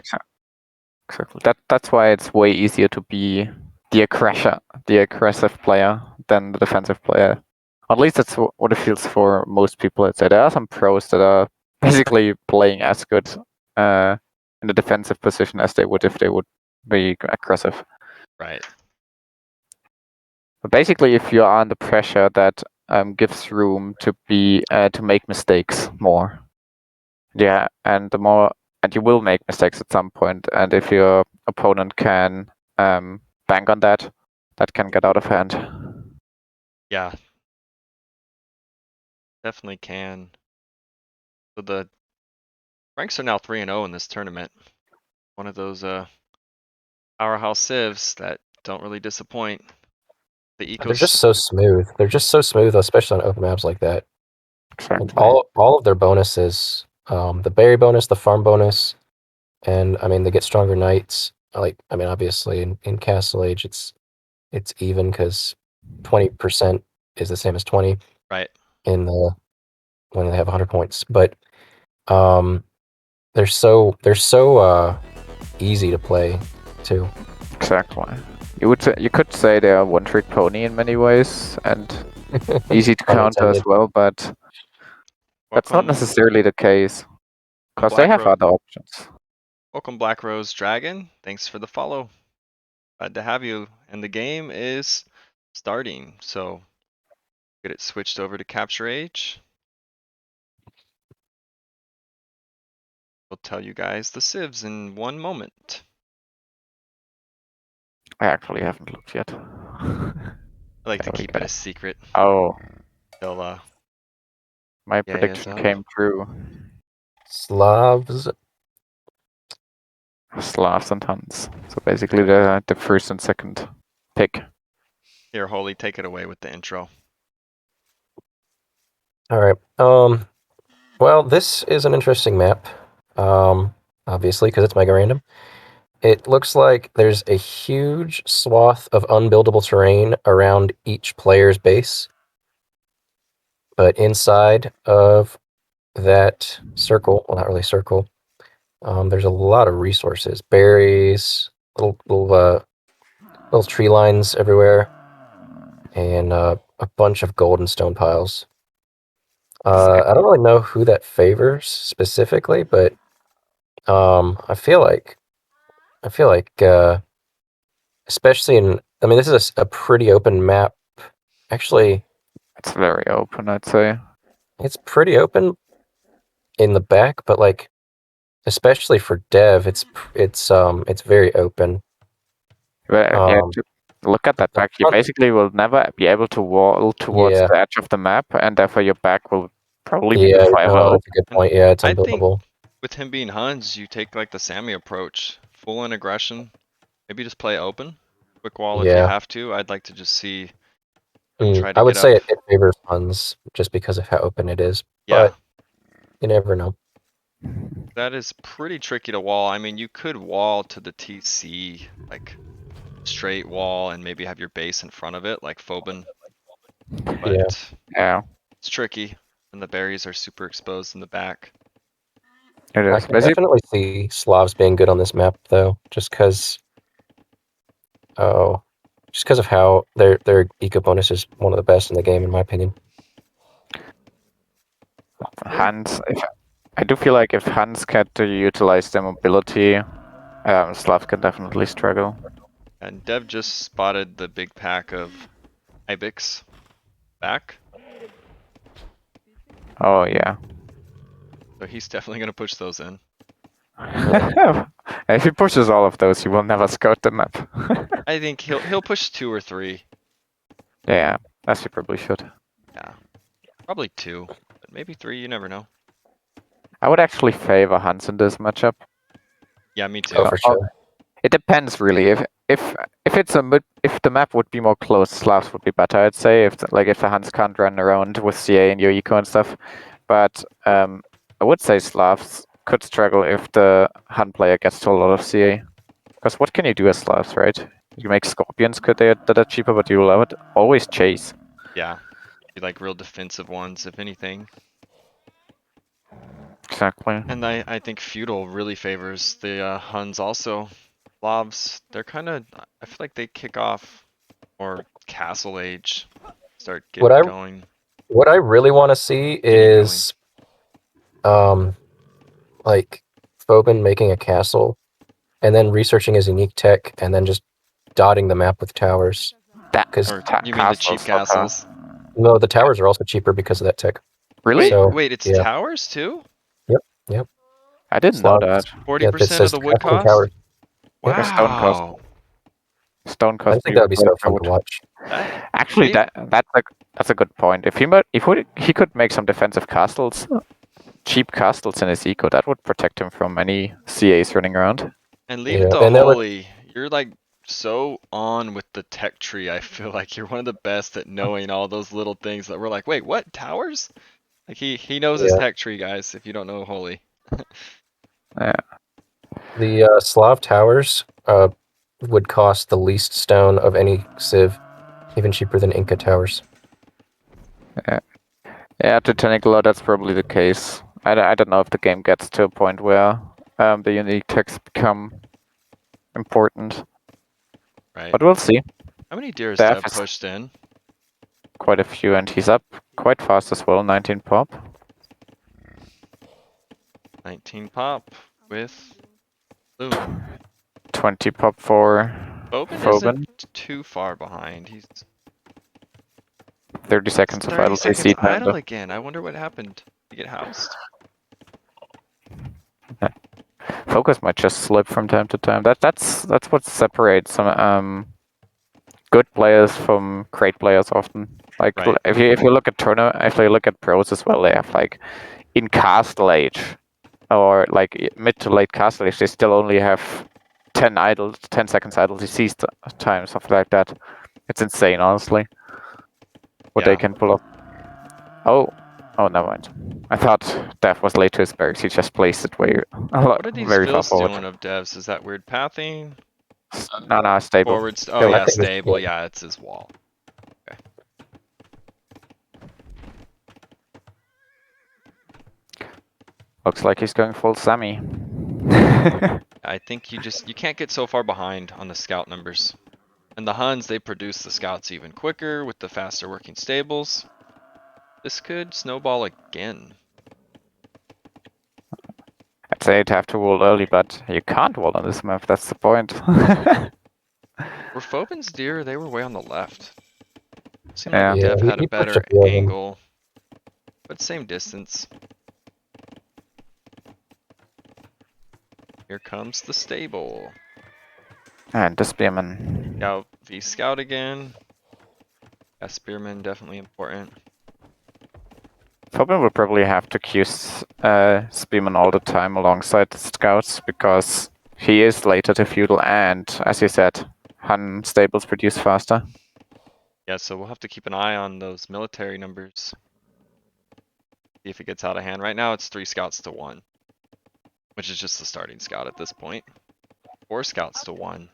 exactly. That's why it's way easier to be the aggressive player than the defensive player. At least that's what it feels for most people. I'd say there are some pros that are basically playing as good in the defensive position as they would if they would be aggressive. Right. But basically, if you are under pressure, that gives room to make mistakes more. Yeah, and you will make mistakes at some point. And if your opponent can bank on that, that can get out of hand. Yeah. Definitely can. So the ranks are now 3-0 in this tournament. One of those powerhouse civs that don't really disappoint. The They're just so smooth. They're just so smooth, especially on open maps like that. Exactly. And all of their bonuses, the berry bonus, the farm bonus, and I mean they get stronger knights. Like I mean, obviously in Castle Age it's even because 20% is the same as 20. Right. In the when they have 100 points, but they're so easy to play too. Exactly. You could say they are one-trick pony in many ways and easy to counter as well, but that's not necessarily the case because they have other options. Welcome, Black Rose Dragon. Thanks for the follow. Glad to have you. And the game is starting, so get it switched over to Capture Age. We'll tell you guys the civs in one moment. I actually haven't looked yet. I like to keep it a secret. Oh. Till my prediction came true. Slavs and Huns. So basically the first and second pick. Here, Holy, take it away with the intro. All right. Well, this is an interesting map. Obviously, because it's mega random. It looks like there's a huge swath of unbuildable terrain around each player's base. But inside of that circle, well, not really circle, there's a lot of resources. Berries, little tree lines everywhere. And a bunch of golden stone piles. I don't really know who that favors specifically, but I feel like especially in, I mean, this is a pretty open map. Actually, It's very open, I'd say. it's pretty open in the back, but like, especially for dev, it's very open. But yeah, Um, look at that the back. You front- basically will never be able to wall towards yeah, the edge of the map, and therefore your back will probably be yeah, fire no, well. that's a good And point. Yeah, it's I think unbuildable. with him being Huns, you take like the Sammy approach, full in aggression. Maybe just play open, quick wall if you Yeah. have to. I'd like to just see him try to I would get up. say it favors Huns just because of how open it is, Yeah, but you never know. that is pretty tricky to wall. I mean, you could wall to the TC, like straight wall, and maybe have your base in front of it, like Fobin. But Yeah. Yeah, it's tricky, and the berries are super exposed in the back. it I is. can Basically, definitely see Slavs being good on this map, though, just because of how their eco bonus is one of the best in the game, in my opinion. Hans. I do feel like if Hans get to utilize their mobility, Slav can definitely struggle. And Dev just spotted the big pack of Ibex back, Oh yeah. so he's definitely gonna push those in. If he pushes all of those, he will never scout the map. I think he'll push 2 or 3. Yeah, as he probably should. Yeah, probably 2, but maybe 3. You never know. I would actually favor Hans in this matchup. Yeah, me too. Oh, for sure. It depends really. If it's if the map would be more close, Slavs would be better. I'd say if the Hans can't run around with CA and your eco and stuff. But I would say Slavs could struggle if the Hun player gets to a lot of CA. Because what can you do as Slavs, right? You make Scorpions that are cheaper, but you will always chase. Yeah, be like real defensive ones, if anything. Exactly. And I think feudal really favors the Huns also. Slavs, they're kind of, I feel like they kick off or castle age, start What getting I going. what I really want to see is like Fobin making a castle and then researching his unique tech and then just dotting the map with towers. That Because Or you mean the cheap castles? no, the towers are also cheaper because of that tech. Really? So, Wait, it's yeah. towers too? Yep. I didn't know Slavs. that. 40% it says of the wood castle cost? towers. Yep. Stone cost. Wow. Stone I cost. think that would be so fun to watch. Actually, Maybe- that's a good point. If he could make some defensive castles, cheap castles in his eco, that would protect him from any CAs running around. And leave Yeah, it to and that would- Holy. You're like so on with the tech tree. I feel like you're one of the best at knowing all those little things that we're like, wait, what? Towers? Like he knows his Yeah. tech tree, guys, if you don't know Holy. Yeah. The Slav towers would cost the least stone of any civ, even cheaper than Inca towers. Yeah, to technical, that's probably the case. I don't know if the game gets to a point where the unique techs become important, Right. but we'll see. How many deer has The Dev F is- pushed in? Quite a few, and he's up quite fast as well. 19 pop. 19 pop with Loon. 20 pop for Fobin Fobin. isn't too far behind. He's 30 seconds of 30 idle seconds CC time. idle though. again. I wonder what happened. Did he get housed? Focus might just slip from time to time. That's what separates some good players from great players often. Like Right. if you look at if you look at pros as well, they have like in castle age or like mid to late castle age, they still only have 10 seconds idle CC time, stuff like that. It's insane, honestly, what Yeah. they can pull off. Oh, never mind. I thought Death was late to his barracks. He just placed it way What are these very far fills forward. doing of devs? Is that weird pathing? No, stable. Forwards? Oh Still, yeah, I think it's- stable. Yeah, it's his wall. Looks like he's going full Sammy. I think you can't get so far behind on the scout numbers. And the Huns, they produce the scouts even quicker with the faster working stables. This could snowball again. I'd say you'd have to wall early, but you can't wall on this map. That's the point. Were Fobin's deer, they were way on the left. Seemed Yeah. like Yeah, Dev had a he pushed better a few of them. angle. But same distance. Here comes the stable. And the spearman. Scout v Scout again. Yeah, Spearman definitely important. Fobin will probably have to queue spearman all the time alongside the scouts because he is later to feudal, and as you said, Hun stables produce faster. Yeah, so we'll have to keep an eye on those military numbers. See if it gets out of hand. Right now it's 3 scouts to 1. Which is just the starting scout at this point. 4 scouts to 1.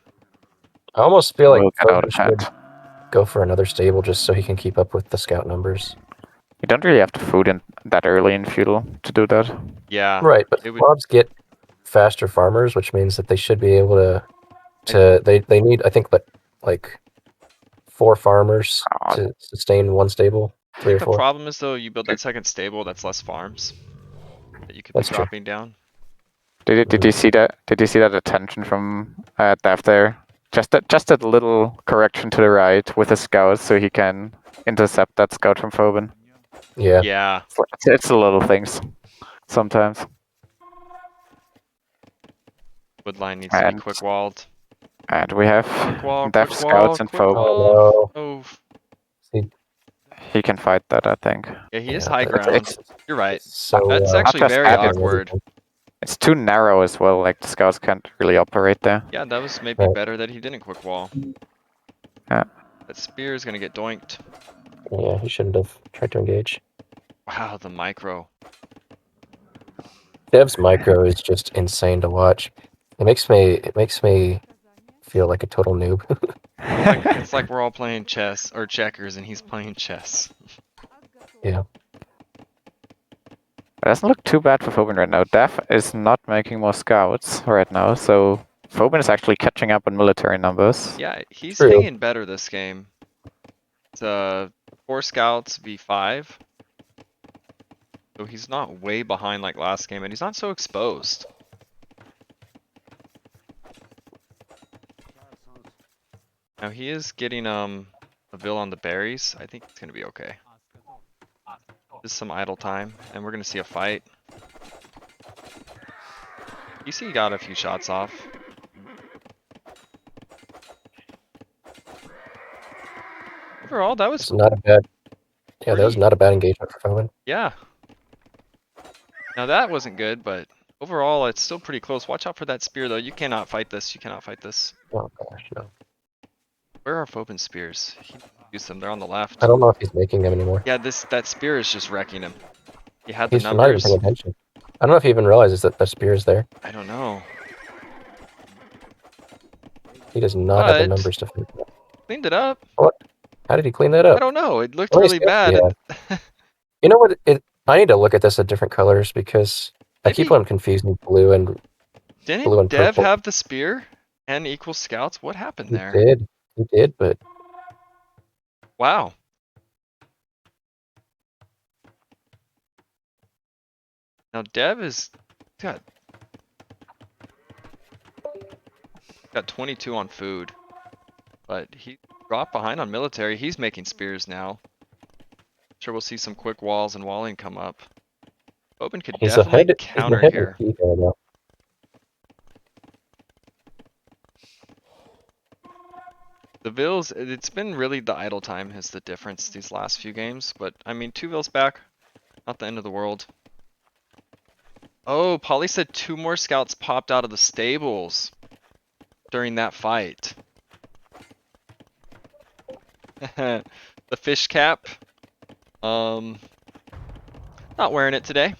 I almost feel like Will get out Fobin of should hand. go for another stable just so he can keep up with the scout numbers. You don't really have to food in that early in feudal to do that. Yeah. Right, but it would- Fobs get faster farmers, which means that they should be able to they need, I think, but like 4 farmers Oh. to sustain one stable. I 3 or think the 4. problem is though, you build that second stable, that's less farms. That you could That's be true. dropping down. Did you see that? Did you see that attention from Dev there? Just that little correction to the right with the scout, so he can intercept that scout from Fobin. Yeah. Yeah. It's the little things sometimes. Woodline needs to be And- quick walled. And we have Quick wall, Dev quick scouts wall, and quick Fobin. wall. Oh, Oh, He can fight that, I think. yeah, he is yeah, high but ground. It's You're right. so That's actually just very adding awkward. It's too narrow as well. Like the scouts can't really operate there. Yeah, that was maybe Right. better that he didn't quick wall. Yeah. That spear is gonna get doinked. Yeah, he shouldn't have tried to engage. Wow, the micro. Dev's micro is just insane to watch. It makes me feel like a total noob. It's like we're all playing chess or checkers and he's playing chess. Yeah. It doesn't look too bad for Fobin right now. Dev is not making more scouts right now, so Fobin is actually catching up on military numbers. Yeah, he's True. hanging better this game. It's 4 scouts v5. So he's not way behind like last game, and he's not so exposed. Now he is getting a Ville on the berries. I think it's gonna be okay. Just some idle time, and we're gonna see a fight. You see, he got a few shots off. Overall, that was It's not a bad. Yeah, that was Pretty- not a bad engagement for Fobin. yeah. Now that wasn't good, but overall it's still pretty close. Watch out for that spear though. You cannot fight this. You cannot fight this. Oh gosh, no. Where are Fobin's spears? He used them. They're on the left. I don't know if he's making them anymore. Yeah, that spear is just wrecking him. He had the He's not even numbers. paying attention. I don't know if he even realizes that the spear is there. I don't know. He does not have the But- numbers to fight. Cleaned it up. How did he clean that I up? don't know. It looked Let me really see what he bad. You know what? I need to look at this at different colors because I keep Maybe- on confusing blue and blue Didn't and Dev purple. have the spear and equal scouts? What happened he there? did. He did, but Wow. Now Dev is got 22 on food, but he dropped behind on military. He's making spears now. Sure, we'll see some quick walls and walling come up. Fobin could he's definitely ahead. counter he's ahead here. in Key now. The Vills, it's been really the idle time is the difference these last few games, but I mean 2 Vills back, not the end of the world. Oh, Polly said 2 more scouts popped out of the stables during that fight. The fish cap. Not wearing it today.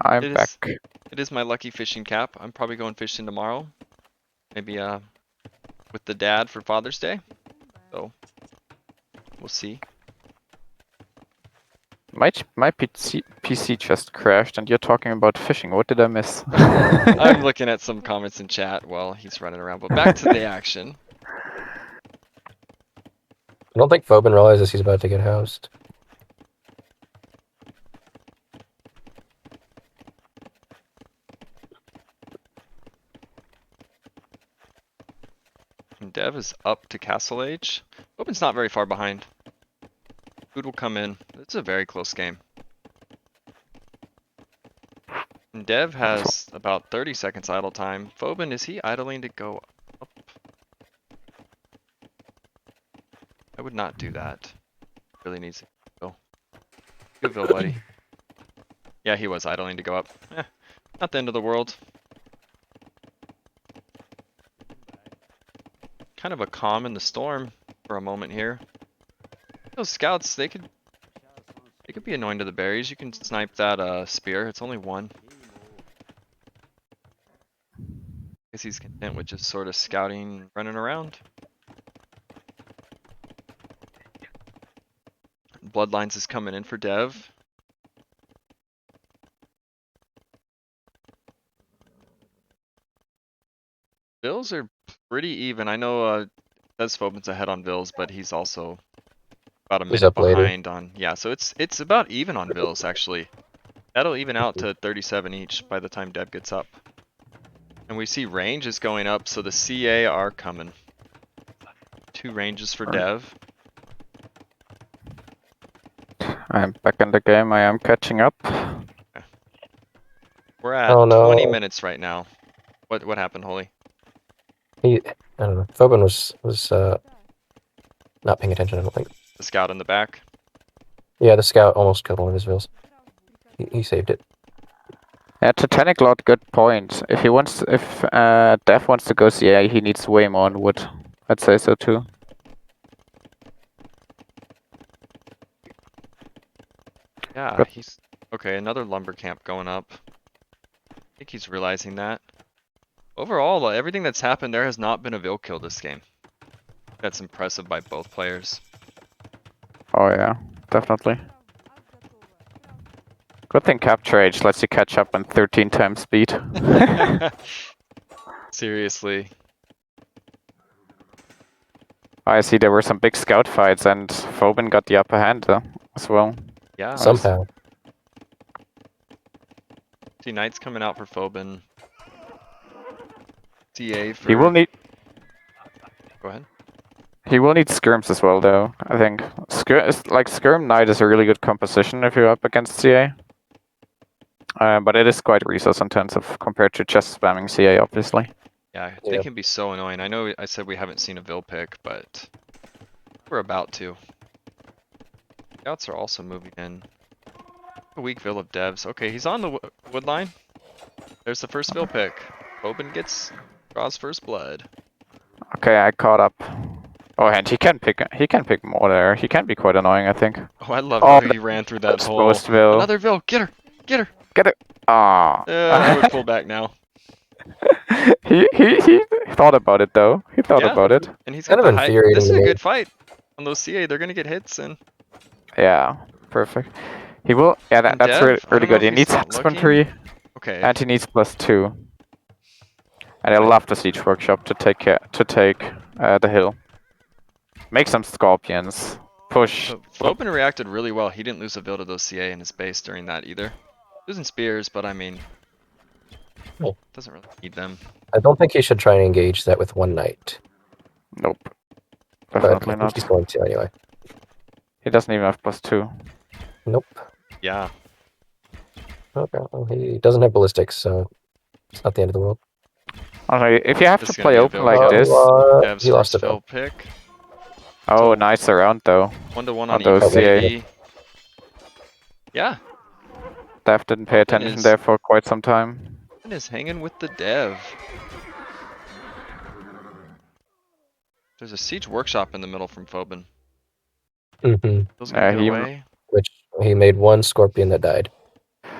I'm It back. is- It is my lucky fishing cap. I'm probably going fishing tomorrow. Maybe with the dad for Father's Day. So we'll see. My PC just crashed, and you're talking about fishing. What did I miss? I'm looking at some comments in chat while he's running around, but back to the action. I don't think Fobin realizes he's about to get housed. And Dev is up to Castle Age. Fobin's not very far behind. Food will come in. It's a very close game. And Dev has about 30 seconds idle time. Fobin, is he idling to go up? I would not do that. Really needs to go. Good Bill, buddy. Yeah, he was idling to go up. Not the end of the world. Kind of a calm in the storm for a moment here. Those scouts, they could be annoying to the berries. You can snipe that spear. It's only one. Guess he's content with just sort of scouting, running around. Bloodlines is coming in for Dev. Bills are pretty even. I know Des Fobin's ahead on Bills, but he's also about a He's minute up later. behind on. Yeah, so it's about even on Bills actually. That'll even out to 37 each by the time Dev gets up. And we see range is going up, so the CA are coming. 2 ranges for Dev. I'm back in the game. I am catching up. We're at Oh, no. 20 minutes right now. What happened, Holy? I don't know. Fobin was not paying attention, I don't think. The scout in the back. Yeah, the scout almost killed one of his vills. He saved it. Yeah, Titanic Lord, good point. If Dev wants to go CA, he needs way more on wood. I'd say so too. Yeah, Yep. he's okay. Another lumber camp going up. I think he's realizing that. Overall, everything that's happened, there has not been a Vil kill this game. That's impressive by both players. Oh yeah, definitely. Good thing Capture Age lets you catch up in 13 times speed. Seriously. I see there were some big scout fights and Fobin got the upper hand as well. Yeah. Somehow. See Knights coming out for Fobin. CA for... He will need Go ahead. He will need skirms as well, though. I think skirm Knight is a really good composition if you're up against CA. But it is quite resource intensive compared to just spamming CA, obviously. Yeah, they can be so annoying. I know I said we haven't seen a Vil pick, but we're about to. Scouts are also moving in. A weak Vil of Devs. Okay, he's on the wood line. There's the first Vil pick. Fobin draws first blood. Okay, I caught up. Oh, and he can pick more there. He can be quite annoying, I think. Oh, I love how he ran through that hole. Vil. Another Vil. Get her! Get her! Get it! Ah. I would pull back now. he thought about it though. He thought about it. And he's Kind got of the infuriating This is to a me. good fight. On those CA, they're gonna get hits and... Yeah, perfect. He will. Yeah, And that's Dev, I really don't know good. if He he's needs not looking. husbandry, Okay. and he needs +2. And I love the siege workshop to take the hill. Make some scorpions. Push. Fobin reacted really well. He didn't lose a Vil to those CA in his base during that either. Losing spears, but I mean... Oh. Doesn't really need them. I don't think he should try and engage that with one knight. Nope. But Definitely I think not. he's going to anyway. He doesn't even have +2. Nope. Yeah. Okay. Well, he doesn't have ballistics, so it's not the end of the world. Okay, if you have This to is gonna play be a open Vil like kill. this. Dev's He lost first a Vil Vil. pick. Oh, nice around though. 1-to-1 On on those EV. Yeah. Dev didn't pay attention is- there for quite some time. Fobin is hanging with the Dev. There's a siege workshop in the middle from Fobin. Mm-hmm. Vil's gonna get he- away. Which he made one scorpion that died.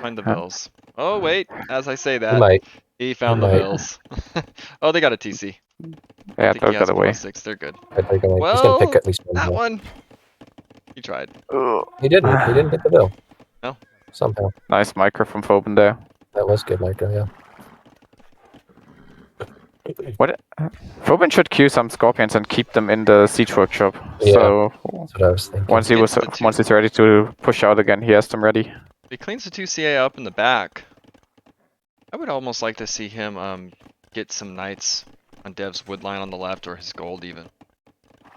Find the Huh. Vils. Oh wait, as I say He that, might. he found He the might. Vils. Oh, they got a TC. I Yeah, think they'll he has get away. +6. They're good. But he's gonna Well, pick at least one. that Vil. one. He tried. He didn't. He didn't get the bill. No. Somehow. Nice micro from Fobin there. That was good, Micro, yeah. What? Fobin should queue some scorpions and keep them in the siege workshop. Yeah. So That's what I was thinking. once Gets the he's ready to push out again, he has them ready. He cleans the 2 CA up in the back. I would almost like to see him get some knights on Dev's woodline on the left or his gold even.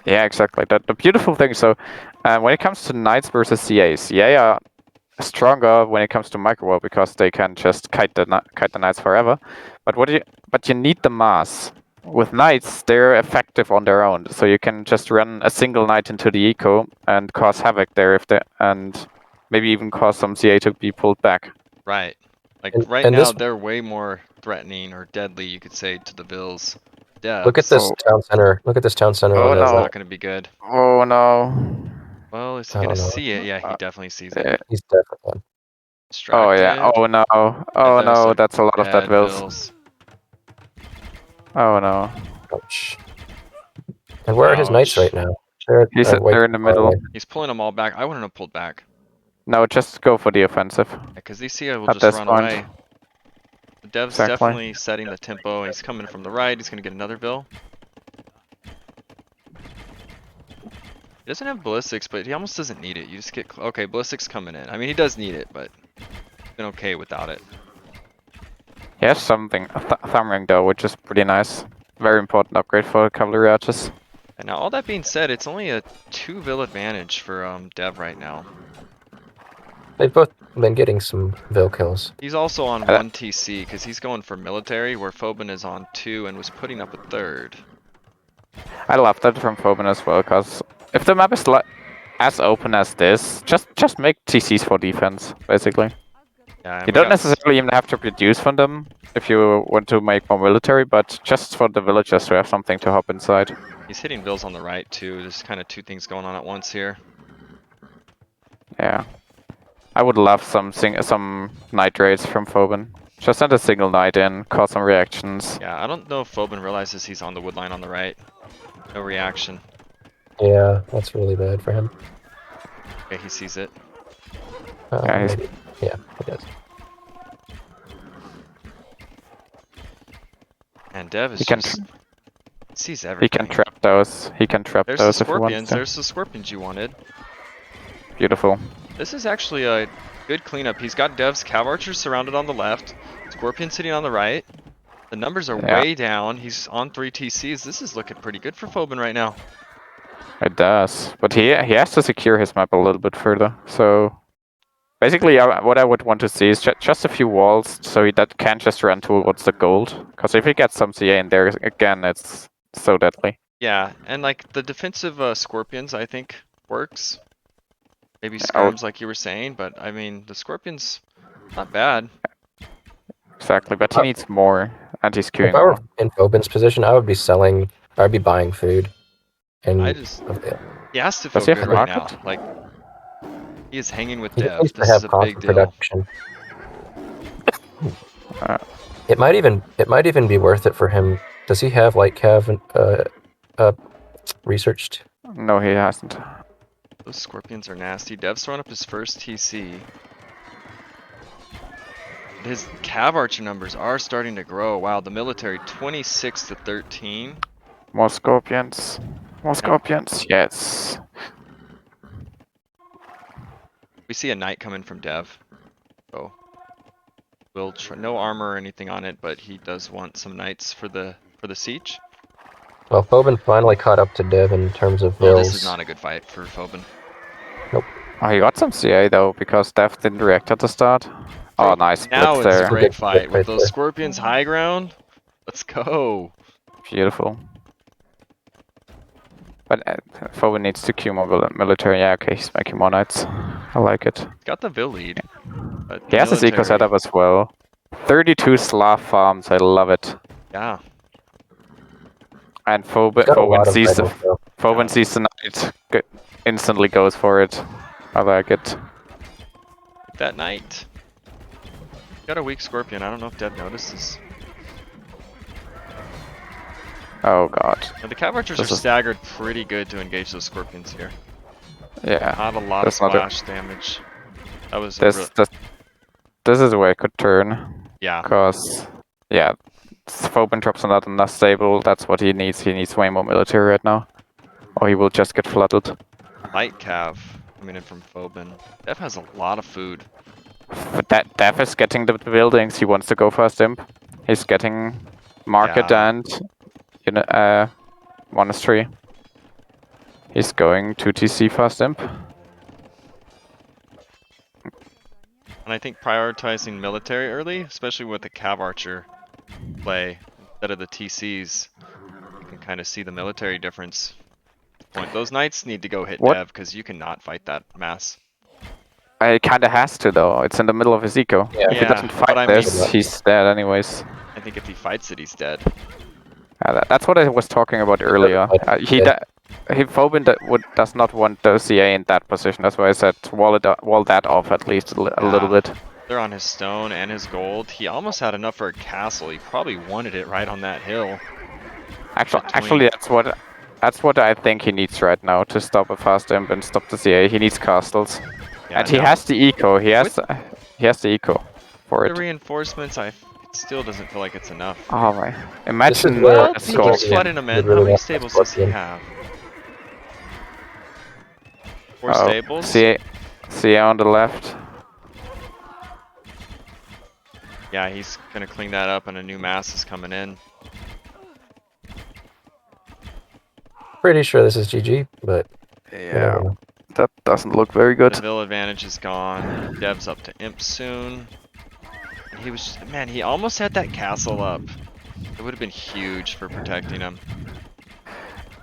Yeah, exactly. The beautiful thing. So when it comes to knights versus CA, CA are stronger when it comes to micro because they can just kite the knights forever. But you need the mass. With knights, they're effective on their own, so you can just run a single knight into the eco and cause havoc there and maybe even cause some CA to be pulled back. Right. Like And- right and now, this- they're way more threatening or deadly, you could say, to the Bills. Devs. Look at this Oh. town center. Look at this town center. Oh, on That's the no. not going to be good. Oh no. Well, is he Oh, going to no. see it? Yeah, he definitely sees it. He's definitely. Oh yeah. Distracted. Oh no. Oh And there's no. some That's a lot of that dead bills. Oh no. Ouch. And where are his knights Ouch. right now? They're They're in the too far middle. away. He's pulling them all back. I wouldn't have pulled back. No, just go for the offensive. Because these CA will At just this run point. away. The Dev's Exactly. definitely setting the tempo. He's coming from the right. He's going to get another bill. He doesn't have ballistics, but he almost doesn't need it. You just get... Okay, ballistics coming in. I mean, he does need it, but he's been okay without it. He has something, a thumb ring though, which is pretty nice. Very important upgrade for cavalry archers. And now, all that being said, it's only a 2 bill advantage for Dev right now. They've both been getting some Vil kills. He's also on 1 TC because he's going for military, where Fobin is on 2 and was putting up a 3rd. I love that from Fobin as well, because if the map is as open as this, just make TCs for defense, basically. Yeah, and You we don't got necessarily even have to produce from them if you want to make more military, but just for the villagers to have something to hop inside. He's hitting bills on the right too. There's kind of 2 things going on at once here. Yeah. I would love some night raids from Fobin. Just send a single knight in, cause some reactions. Yeah, I don't know if Fobin realizes he's on the woodline on the right. No reaction. Yeah, that's really bad for him. Okay, he sees it. Yeah, he's- Maybe. Yeah, he does. And Dev is He can just... sees He everything. can trap those. He can trap There's the those if he wants scorpions. to. There's the scorpions you wanted. Beautiful. This is actually a good cleanup. He's got Dev's cav archers surrounded on the left. Scorpion sitting on the right. The numbers are Yeah. way down. He's on 3 TCs. This is looking pretty good for Fobin right now. It does, but he has to secure his map a little bit further. So basically, what I would want to see is just a few walls, so that can't just run towards the gold. Because if he gets some CA in there again, it's so deadly. Yeah, and like the defensive scorpions, I think works. Maybe Yeah, skirms, like you were saying, but I mean the scorpions, not bad. Exactly, but he needs more, and he's If queuing I were more. in Fobin's position, I would be selling. I'd be buying food. And He has to feel Does he have good a right market? now. Like he is hanging with he Dev. needs to This have is a cost big of deal. production. Uh, It might even be worth it for him. Does he have like Cav researched? no, he hasn't. Those scorpions are nasty. Dev's throwing up his first TC. His cav archer numbers are starting to grow. Wow, the military 26 to 13. More scorpions. More scorpions. Yes. We see a knight coming from Dev. So we'll try, no armor or anything on it, but he does want some knights for the siege. Well, Fobin finally caught up to Dev in terms of Well, bills. this is not a good fight for Fobin. Oh, he got some CA though, because Dev didn't react at the start. Oh, nice Now blitz it's a there. great fight with Right those there. scorpions high ground. Let's go. Beautiful. But Fobin needs to queue more military. Yeah, okay, he's making more knights. I like it. Got the Vil lead. But He has his eco military- setup as well. 32 Slav farms, I love it. Yeah. And He's got a lot of items, though. Fobin sees the knight, instantly goes for it. I like it. That knight. Got a weak scorpion. I don't know if Dev notices. Oh god. Now, the cav archers This are is- staggered pretty good to engage those scorpions here. Yeah. Not a lot That's of not a- splash damage. That was a This is where it could turn. yeah. Cause yeah, Fobin drops another enough stable. That's what he needs. He needs way more military right now, or he will just get flooded. Light cav coming in from Fobin. Dev has a lot of food. But that Dev is getting the buildings. He wants to go first imp. He's getting market Yeah. and monastery. He's going to TC first imp. And I think prioritizing military early, especially with the cav archer play instead of the TCs, you can kind of see the military difference. Those knights need to go hit What? Dev because you cannot fight that mass. He kinda has to though. It's in the middle of his eco. Yeah. If he doesn't Yeah, but fight I this, mean- he's dead anyways. I think if he fights it, he's dead. That's what I was talking about earlier. Fobin does not want the CA in that position. That's why I said wall that off at least a little Yeah. bit. They're on his stone and his gold. He almost had enough for a castle. He probably wanted it right on that hill. Actually, that's what I think he needs right now to stop a fast imp and stop the CA. He needs castles, Yeah, and he no. has the eco. He has the eco for The it. reinforcements, it still doesn't feel like it's enough. Oh my! Imagine where- Well, a he skull. keeps flooding them in. You'd How really many want to stables flood does he in. have? 4 stables? CA on the left. Yeah, he's gonna clean that up and a new mass is coming in. Pretty sure this is GG, but you never know. That doesn't look very good. The Ville advantage is gone. Dev's up to imp soon. And he was, man, he almost had that castle up. It would have been huge for protecting him.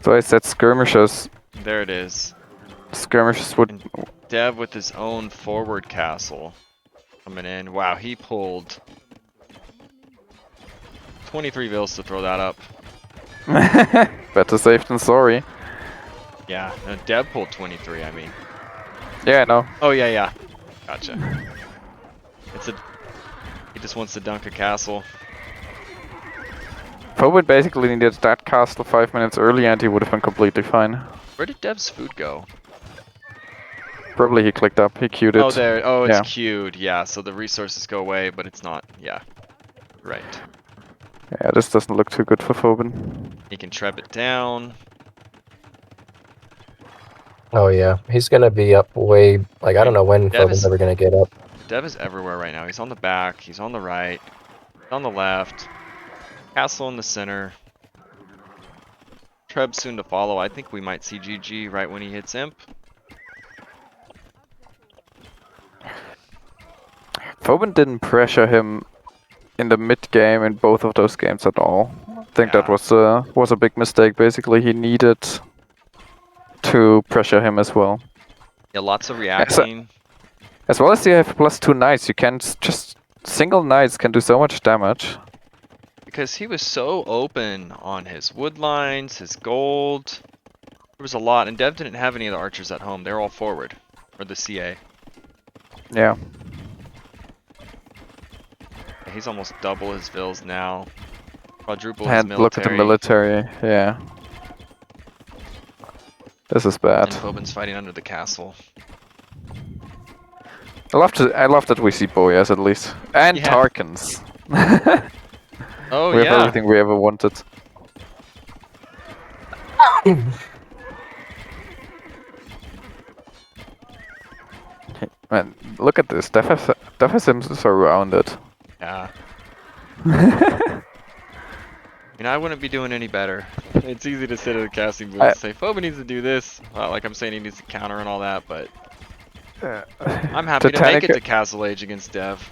So I said skirmishes. There it is. Skirmishes would. And Dev with his own forward castle coming in. Wow, he pulled 23 Vills to throw that up. Better safe than sorry. Yeah, no, Dev pulled 23, I mean. Yeah, I know. Oh, yeah. Gotcha. He just wants to dunk a castle. Fobin basically needed that castle 5 minutes early and he would have been completely fine. Where did Dev's food go? Probably he clicked up, he queued it. Oh, there. Oh, it's Yeah. queued. Yeah, so the resources go away, but it's not. Yeah. Right. Yeah, this doesn't look too good for Fobin. He can treb it down. Oh yeah, he's gonna be up way. Like I don't know when Dev Fobin's is- ever gonna get up. Dev is everywhere right now. He's on the back. He's on the right. He's on the left. Castle in the center. Treb soon to follow. I think we might see GG right when he hits imp. Fobin didn't pressure him in the mid game in both of those games at all. I think that Yeah. was a big mistake. Basically, he needed to pressure him as well. Yeah, lots of reacting. As well as you have +2 knights, you can just single knights can do so much damage. Because he was so open on his wood lines, his gold. There was a lot, and Dev didn't have any of the archers at home. They're all forward, or the CA. Yeah. He's almost double his Vills now. Quadruple his And military. look at the military. Yeah. This is bad. And Fobin's fighting under the castle. I love that we see Boyas at least. And Yeah. Tarkans. Oh, We have yeah. everything we ever wanted. Man, look at this. Dev has him surrounded. Yeah. I mean, I wouldn't be doing any better. It's easy to sit at a casting booth and say, Fobin needs to do this. Like I'm saying, he needs to counter and all that, but I'm happy to make it to Castle Age against Dev.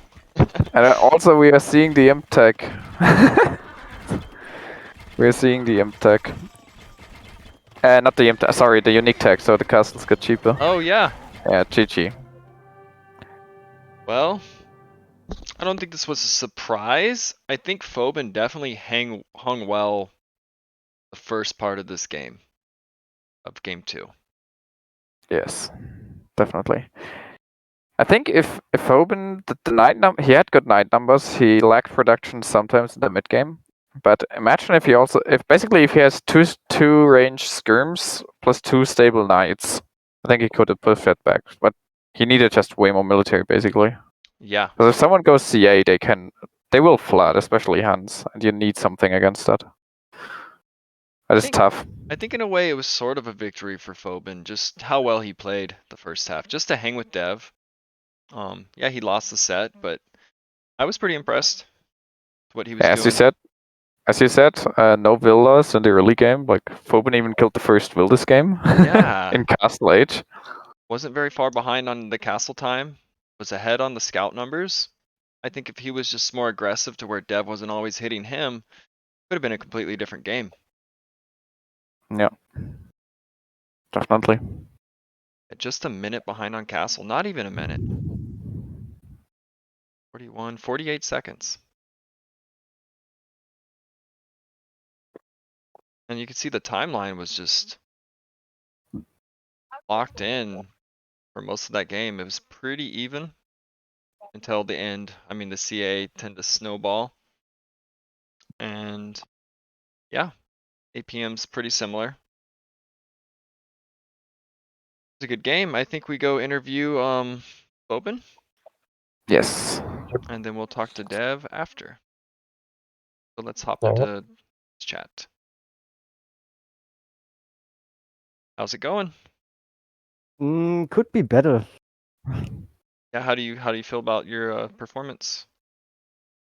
And also we are seeing the imp tech. We are seeing the imp tech. Not the imp tech, sorry, the unique tech, so the castles get cheaper. Oh, yeah. Yeah, GG. Well, I don't think this was a surprise. I think Fobin definitely hung well the first part of this game, of game 2. Yes, definitely. I think if Fobin, the knight he had good knight numbers, he lacked production sometimes in the mid game. But imagine if he he has two range skirms plus 2 stable knights, I think he could have pushed that back. But he needed just way more military basically. Yeah. Because if someone goes CA, they can They will flood, especially Hans, and you need something against that. That is think- tough. I think in a way it was sort of a victory for Fobin, just how well he played the first half, just to hang with Dev. Yeah, he lost the set, but I was pretty impressed with what he was As doing. you said, no villas in the early game. Like Fobin even killed the first vil this game. Yeah. In Castle Age. Wasn't very far behind on the castle time, was ahead on the scout numbers. I think if he was just more aggressive to where Dev wasn't always hitting him, could have been a completely different game. Yeah. Definitely. Just a minute behind on castle, not even a minute. 41, 48 seconds. And you can see the timeline was just locked in for most of that game. It was pretty even until the end. I mean, the CA tend to snowball. And yeah, APM's pretty similar. It's a good game. I think we go interview Fobin, Yes. and then we'll talk to Dev after. So let's hop All right. into chat. How's it going? Could be better. Yeah, how do you feel about your performance?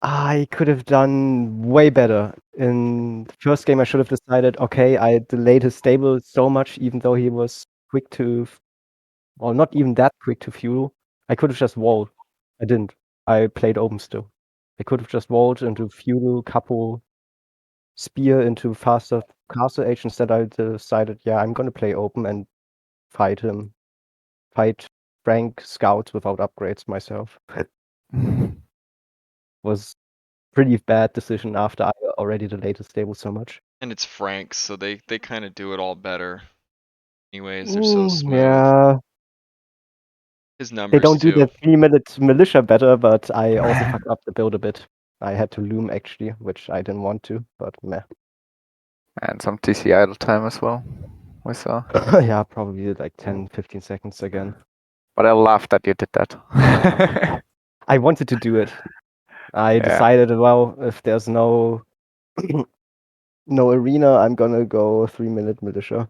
I could have done way better. In the first game, I should have decided, okay, I delayed his stable so much, even though he was quick to, well, not even that quick to fuel. I could have just walled. I didn't. I played open still. I could have just walled into fuel, couple, spear into faster castle age. Instead, I decided, yeah, I'm gonna play open and fight him. Fight rank scouts without upgrades myself. Was pretty bad decision after I already delayed the stable so much. And it's Frank, so they kind of do it all better. Anyways, they're so smooth. Yeah, His numbers they don't do too. the 3-minute militia better, but I also fucked up the build a bit. I had to loom actually, which I didn't want to, but meh. And some TC idle time as well. We saw. Yeah, probably like 10-15 seconds again. But I laughed that you did that. I wanted to do it. I Yeah. decided, well, if there's no no arena, I'm gonna go 3-minute militia.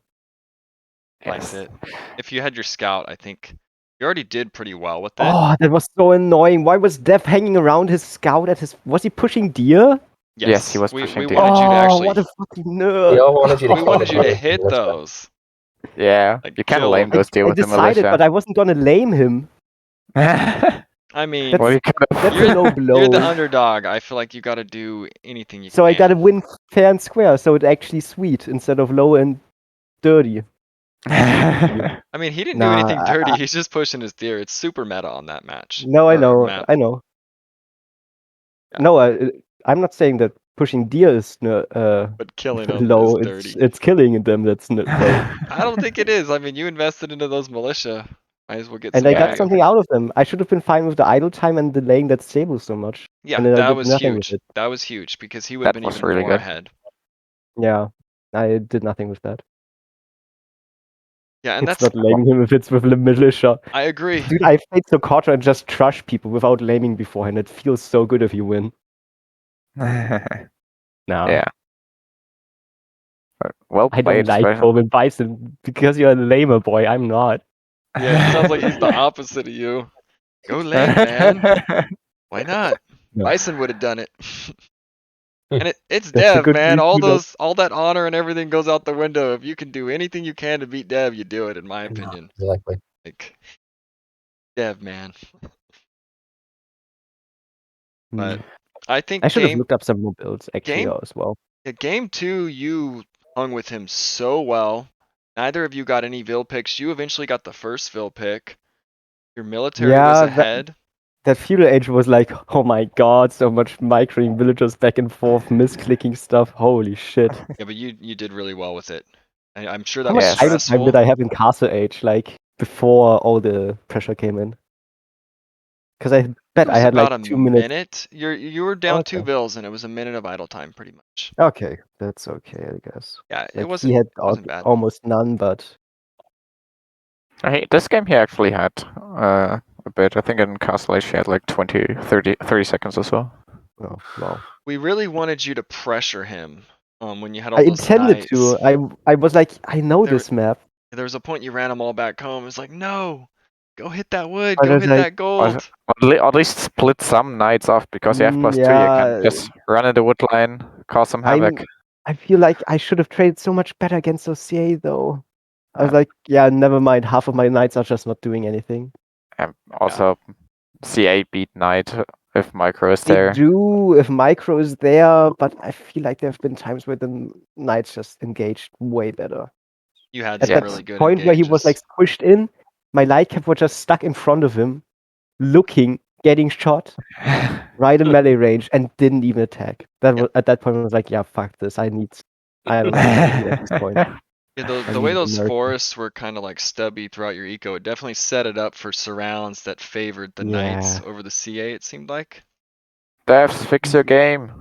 Like Yes. it. If you had your scout, I think you already did pretty well with it. Oh, that was so annoying. Why was Dev hanging around his scout at his... Was he pushing deer? Yes, he was we pushing wanted deer. you to Oh, actually. what a fucking nerd. We all wanted you to We kill wanted the you to deer. hit That's fine. those. Yeah, Like, you can kill lame him. those deer I with the decided, militia. but I wasn't gonna lame him. I mean, That's- Well, you could That's have. a low blow. you're the underdog. I feel like you got to do anything you So can. I gotta win fair and square, so it's actually sweet instead of low and dirty. I mean, he didn't do Nah, anything dirty. He's just pushing his deer. It's super meta on that match. No, I or know, map. I know. Yeah. No, I'm not saying that pushing deer is But killing them low. is dirty. It's killing them that's low. I don't think it is. I mean, you invested into those militia. Might as well get And some I got value. something out of them. I should have been fine with the idle time and delaying that stable so much. Yeah, and then I that did was nothing huge. with it. That was huge because he would have That been was even really more good. ahead. Yeah, I did nothing with that. Yeah, and It's that's not laming him if it's with the militia. I agree. Dude, I played Sokatra and just trash people without laming beforehand. It feels so good if you win. Nah. Yeah. But well I played. don't like especially- Fobin Bison because you're a lamer boy. I'm not. Yeah, it sounds like he's the opposite of you. Go lame, man. Why not? No. Bison would have done it. And it's That's a Dev, good man. All reason. all that honor and everything goes out the window. If you can do anything you can to beat Dev, you do it, in my opinion. Exactly. Like Dev, man. But I think I should have game looked up some more builds actually game- as well. yeah, game 2, you hung with him so well. Neither of you got any Vil picks. You eventually got the first Vil pick. Your military was Yeah, ahead. That feudal age was like, oh my god, so much microing villagers back and forth, misclicking stuff. Holy shit. Yeah, but you did really well with it. I'm sure How that much was Yes. idle time stressful. did I have in castle age, like before all the pressure came in? Because I bet It I was had about like a 2 minutes. minute. You were down 2 Okay. Vils and it was a minute of idle time pretty much. Okay, that's okay, I guess. Yeah, Like it he wasn't had wasn't bad. almost none, but Hey, this game he actually had a bit. I think in Castle Age he had like 30 seconds or so. Oh, wow. We really wanted you to pressure him. When you had all I those intended knights. to. I was like, I know There- this map. There was a point you ran them all back home. It's like, no, go hit that wood, But I go was hit like, that gold. At least split some knights off because you have +2. You can yeah, just run in the wood line, cause some havoc. I feel like I should have traded so much better against those CA though. I was Yeah. like, yeah, never mind. Half of my knights are just not doing anything. And also, CA beat knight if micro is They there. do if micro is there, but I feel like there have been times where the knights just engaged way better. You had At some that really good point where he was like engages. squished in, my light cap was just stuck in front of him, looking, getting shot, right in melee range, and didn't even attack. That was at that point I was like, yeah, fuck this. I don't need anything at this point. Yeah, I the way need a those miracle. forests were kind of like stubby throughout your eco, it definitely set it up for surrounds that favored the knights Yeah. over the CA, it seemed like. Devs, fix your game.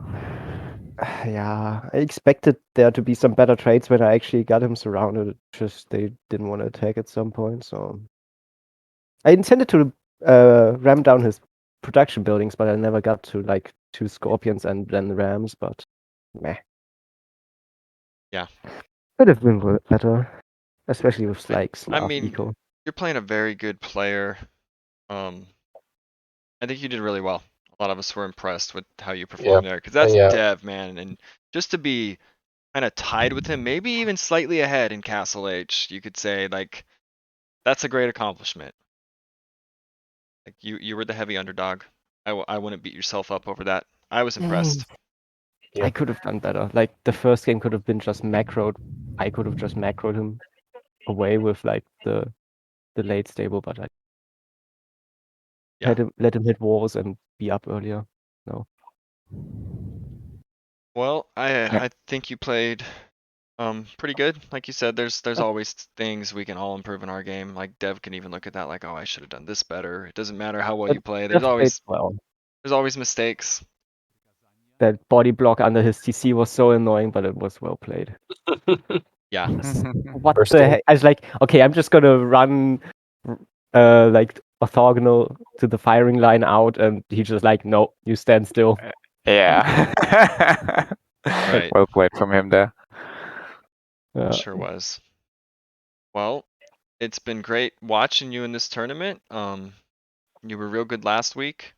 Yeah, I expected there to be some better trades when I actually got him surrounded. Just they didn't want to attack at some point, so I intended to ram down his production buildings, but I never got to like 2 scorpions and then rams. But meh. Yeah. Could have been better, especially with like I Slav mean, eco. you're playing a very good player. I think you did really well. A lot of us were impressed with how you performed there, because that's Yeah. Dev, man, and just to be kind of tied with him, maybe even slightly ahead in Castle H, you could say, like, that's a great accomplishment. Like you were the heavy underdog. I wouldn't beat yourself up over that. I was impressed. Yeah. I could have done better. Like the first game could have been just macroed. I could have just macroed him away with like the late stable, but I Yeah. let him hit walls and be up earlier. No. Well, I think you played pretty good. Like you said, there's always things we can all improve in our game. Like Dev can even look at that like, oh, I should have done this better. It doesn't matter how well But you play. Jeff played well. There's always mistakes. That body block under his TC was so annoying, but it was well played. Yeah. What First the game. heck? I was like, okay, I'm just gonna run like orthogonal to the firing line out, and he's just like, no, you stand still. Yeah. Right. Well played from him there. Sure was. Well, it's been great watching you in this tournament. You were real good last week.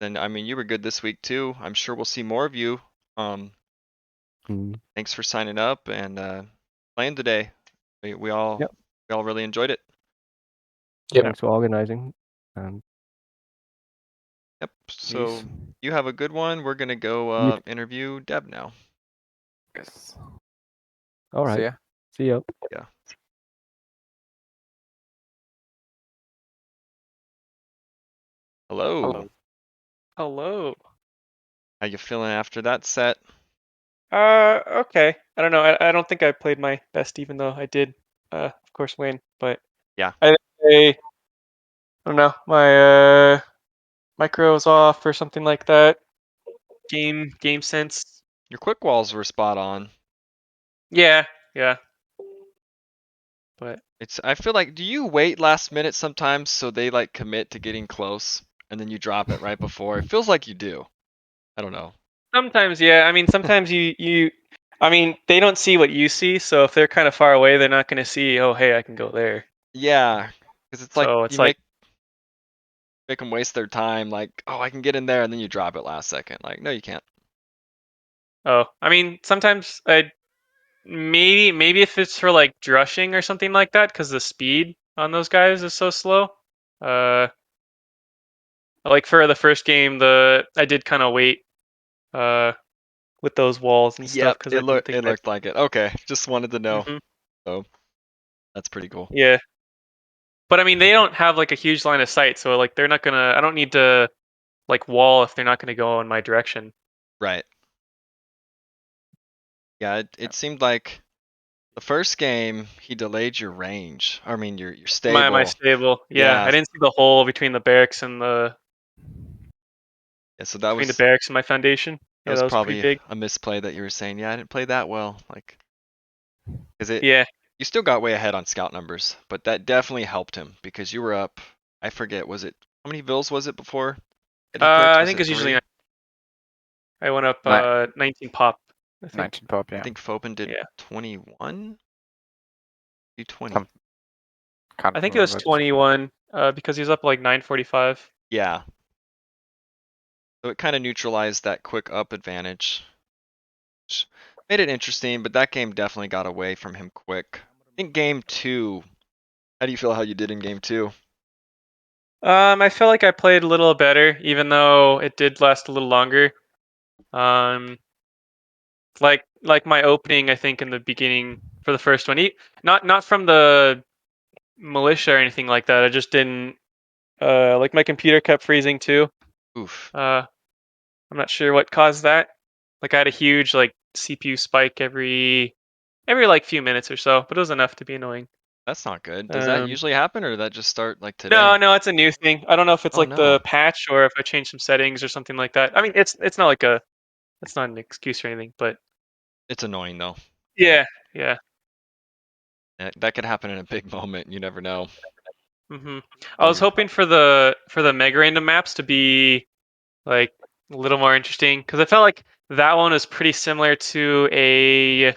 Then I mean you were good this week too. I'm sure we'll see more of you. Thanks for signing up and playing today. We all really enjoyed it. Yep. Thanks for organizing. Yep. So you have a good one. We're gonna go interview Deb now. Yes. All right. See ya. See ya. Yeah. Hello. Hello. How you feeling after that set? Okay. I don't know. I don't think I played my best, even though I did, of course, win. But Yeah. I don't know. My micro was off or something like that. Game sense. Your quick walls were spot on. Yeah. But I feel like, do you wait last minute sometimes so they like commit to getting close and then you drop it right before? It feels like you do. I don't know. sometimes, yeah. I mean, sometimes I mean, they don't see what you see. So if they're kind of far away, they're not going to see, oh, hey, I can go there. Yeah, because it's like So it's you like, make them waste their time. Like, oh, I can get in there, and then you drop it last second. Like, no, you can't. oh, I mean, sometimes maybe if it's for like drushing or something like that, because the speed on those guys is so slow. Like for the first game, I did kind of wait with those walls and stuff Yep, because I didn't think it looked like it. Okay, just wanted to know. Mhm. So that's pretty cool. Yeah, but I mean they don't have like a huge line of sight, so like they're not gonna. I don't need to like wall if they're not gonna go in my direction. Right. Yeah, it seemed like the first game he delayed your range. I mean your stable. My stable. Yeah, Yeah. I didn't see the hole between the barracks and Yeah, so that between the was barracks and my foundation. that Yeah, was that was pretty probably big. a misplay that you were saying. Yeah, I didn't play that well. Like, is it? Yeah. You still got way ahead on scout numbers, but that definitely helped him because you were up. I forget, was it how many vills was it before? That he picked? I Was think it it's usually 3? I went up 19 pop. I think. 19 pop, yeah. I think Fobin did Yeah. 21. Do 20. Some- Can't I think it was remember. 21 because he was up like 945. Yeah. So it kind of neutralized that quick up advantage. Which made it interesting, but that game definitely got away from him quick. In game 2, how do you feel how you did in game 2? I felt like I played a little better, even though it did last a little longer. Like my opening, I think in the beginning for the first one, not from the militia or anything like that. I just didn't like my computer kept freezing too. Oof. I'm not sure what caused that. Like I had a huge like CPU spike every like few minutes or so, but it was enough to be annoying. That's not good. Does that usually happen, or did that just start like today? No, it's a new thing. I don't know if it's Oh, like no. the patch or if I changed some settings or something like that. I mean, it's not like it's not an excuse or anything, but It's annoying though. yeah. That could happen in a big moment. You never know. I was hoping for the mega random maps to be like a little more interesting because I felt like that one was pretty similar to a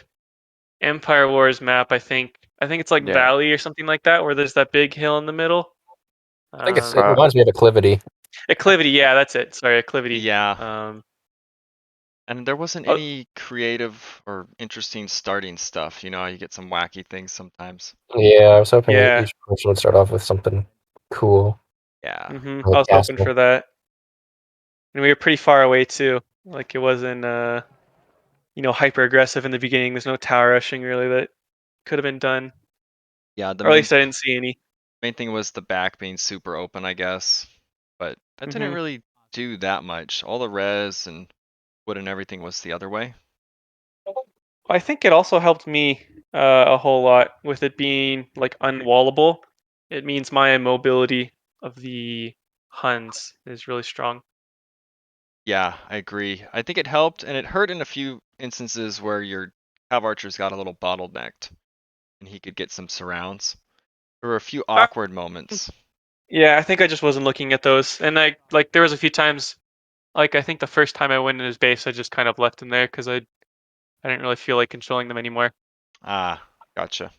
Empire Wars map. I think it's like Yeah. Valley or something like that, where there's that big hill in the middle. I think it reminds me of Acclivity. Acclivity. Yeah, that's it. Sorry, Acclivity. Yeah. And there wasn't Oh. any creative or interesting starting stuff. You know, you get some wacky things sometimes. Yeah, I was hoping Yeah. each person would start off with something cool. Yeah. I Like was hoping castle. for that, and we were pretty far away too. Like it wasn't hyper aggressive in the beginning. There's no tower rushing really that could have been done. Yeah, the Or at least I didn't see any. main thing was the back being super open, I guess. But that didn't really do that much. All the res and wood and everything was the other way. I think it also helped me a whole lot with it being like unwallable. It means my mobility of the Huns is really strong. Yeah, I agree. I think it helped, and it hurt in a few instances where your Cav Archers got a little bottlenecked, and he could get some surrounds. There were a few awkward moments. Yeah, I think I just wasn't looking at those, and there was a few times, like I think the first time I went in his base, I just kind of left him there because I didn't really feel like controlling them anymore Ah, gotcha.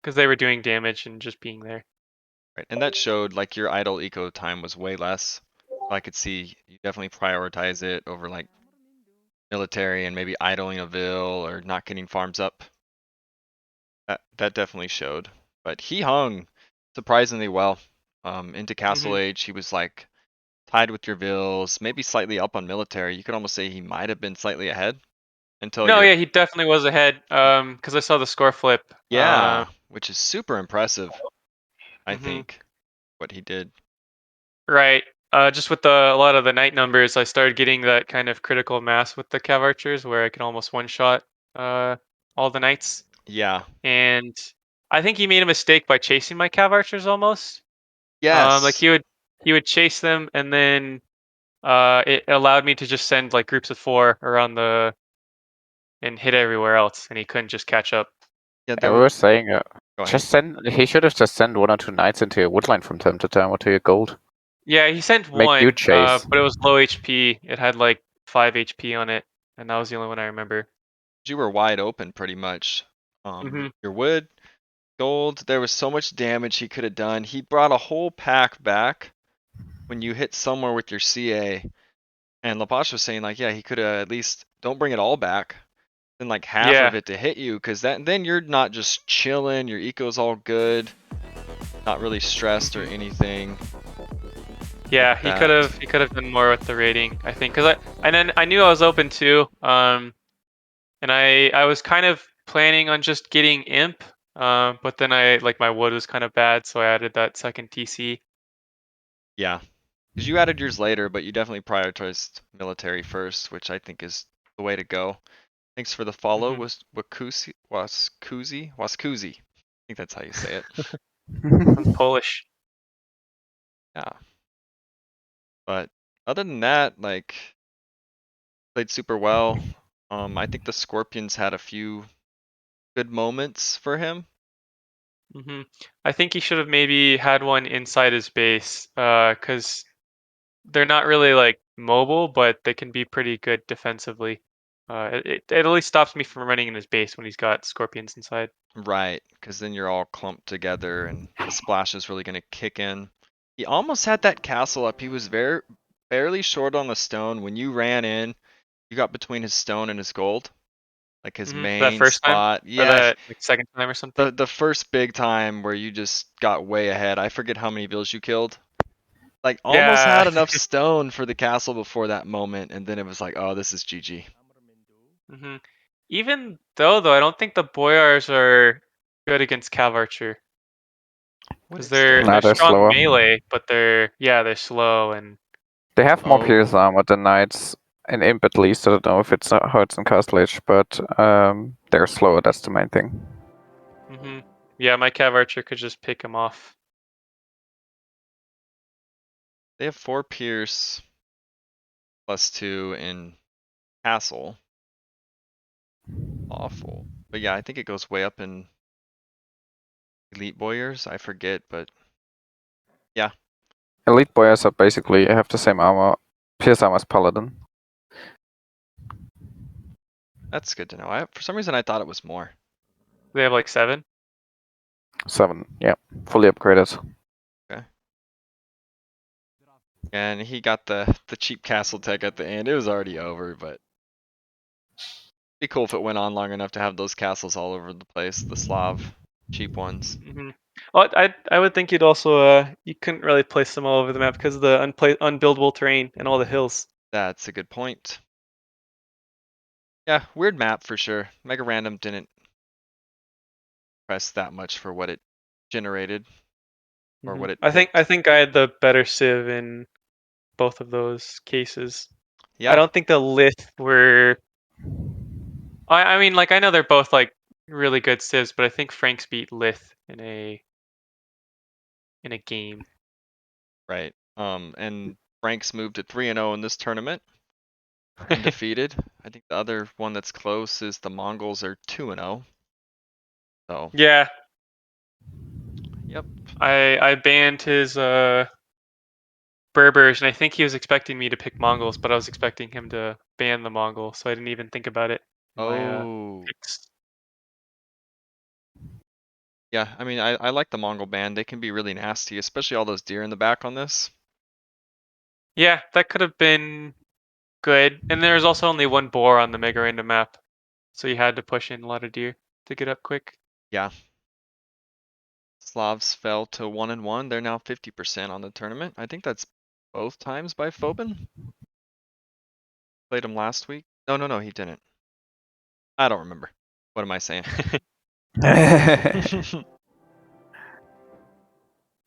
because they were doing damage and just being there. Right, and that showed like your idle eco time was way less. I could see you definitely prioritize it over like military and maybe idling a vill or not getting farms up. That definitely showed. But he hung surprisingly well. Into Castle Age, he was like tied with your vills, maybe slightly up on military. You could almost say he might have been slightly ahead until No, yeah, he definitely was ahead because I saw the score flip. Yeah, which is super impressive, I Mhm. think, what he did. Right. Just with a lot of the night numbers, I started getting that kind of critical mass with the Cav Archers where I can almost one-shot all the knights. Yeah. And I think he made a mistake by chasing my Cav Archers almost. Yes. Like he would chase them and then it allowed me to just send like groups of 4 around and hit everywhere else, and he couldn't just catch up. Yeah, I was saying, Go ahead. he should have just sent 1 or 2 knights into your woodline from time to time or to your gold. Yeah, he sent Make one, you chase. but it was low HP. It had like 5 HP on it, and that was the only one I remember. You were wide open pretty much. Mhm. Your wood, gold, there was so much damage he could have done. He brought a whole pack back when you hit somewhere with your CA. And Lapache was saying like, yeah, he could have at least don't bring it all back. Then like half Yeah. of it to hit you, because then you're not just chilling, your eco's all good, not really stressed or anything. Yeah, he could have done more with the rating, I think, because I knew I was open too, and I was kind of planning on just getting imp, but then my wood was kind of bad, so I added that second TC. Yeah, because you added yours later, but you definitely prioritized military first, which I think is the way to go. Thanks for the follow, Waskuzi. I think that's how you say it. Sounds Polish. Yeah. But other than that, like, played super well. I think the Scorpions had a few good moments for him. I think he should have maybe had one inside his base, because they're not really like mobile, but they can be pretty good defensively. It at least stops me from running in his base when he's got scorpions inside. Right, because then you're all clumped together and the splash is really going to kick in. He almost had that castle up. He was barely short on the stone. When you ran in, you got between his stone and his gold. Like his That main first time, spot. or Yeah, that like second time or something. the first big time where you just got way ahead. I forget how many vills you killed. Like almost Yeah. had enough stone for the castle before that moment, and then it was like, oh, this is GG. hmm Even though I don't think the boyars are good against cav archer What because is they're that? Nah, they're they're strong slower. melee, but they're slow and They have more pierce Oh, armor than knights, and imp at least. I don't know if it's hurts in castlage, but they're slower. That's the main thing. yeah, my cav archer could just pick him off. they have 4 pierce +2 in castle. Awful. But yeah, I think it goes way up in elite boyars. I forget, but yeah, Elite boyars are basically have the same armor, pierce armor as paladin. that's good to know. For some reason I thought it was more. They have like 7. 7, yeah, fully upgraded. And he got the cheap castle tech at the end. It was already over, but be cool if it went on long enough to have those castles all over the place, the Slav cheap ones. Well, I would think you'd also you couldn't really place them all over the map because of the unbuildable terrain and all the hills. That's a good point. Yeah, weird map for sure. Mega Random didn't press that much for what it generated or what it I picked. think I had the better civ in both of those cases. I Yeah, don't think the Lith were. I mean, like I know they're both like really good civs, but I think Frank's beat Lith in a game. right. And Frank's moved to 3-0 in this tournament, undefeated. I think the other one that's close is the Mongols are 2-0. So, Yeah, yep. I banned his Berbers, and I think he was expecting me to pick Mongols, but I was expecting him to ban the Mongol, so I didn't even think about it in my Oh, picks. yeah. I mean, I like the Mongol band. They can be really nasty, especially all those deer in the back on this. Yeah, that could have been good. And there was also only one boar on the Mega Random map, so you had to push in a lot of deer to get up quick. Yeah. Slavs fell to 1-1. They're now 50% on the tournament. I think that's both times by Fobin. Played him last week. No, he didn't. I don't remember. What am I saying?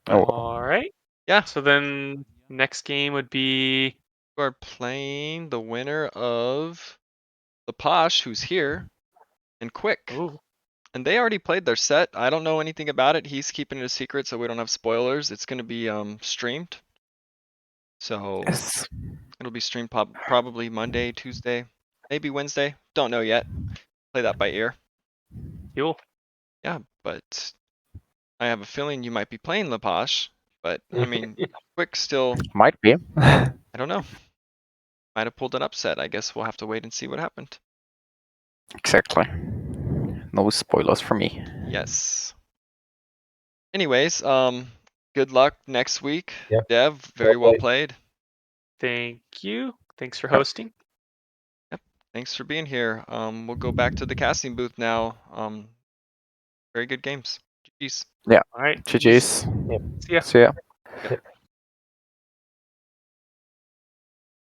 Oh, All right. Yeah, So then next game would be we are playing the winner of the Posh, who's here, and Quick. ooh. And they already played their set. I don't know anything about it. He's keeping it a secret, so we don't have spoilers. It's going to be streamed. So yes. it'll be streamed probably Monday, Tuesday, maybe Wednesday. Don't know yet. Play that by ear. Cool. Yeah, but I have a feeling you might be playing Laposh. But I mean, Quick still, Might be. I don't know. Might have pulled an upset. I guess we'll have to wait and see what happened. Exactly. No spoilers for me. Yes. Anyways, good luck next week. Yeah. Dev, very well played. played. Thank you. Thanks for Yep. hosting. Thanks for being here. We'll go back to the casting booth now. Very good games. GG's. All right. GG's. See ya. See ya.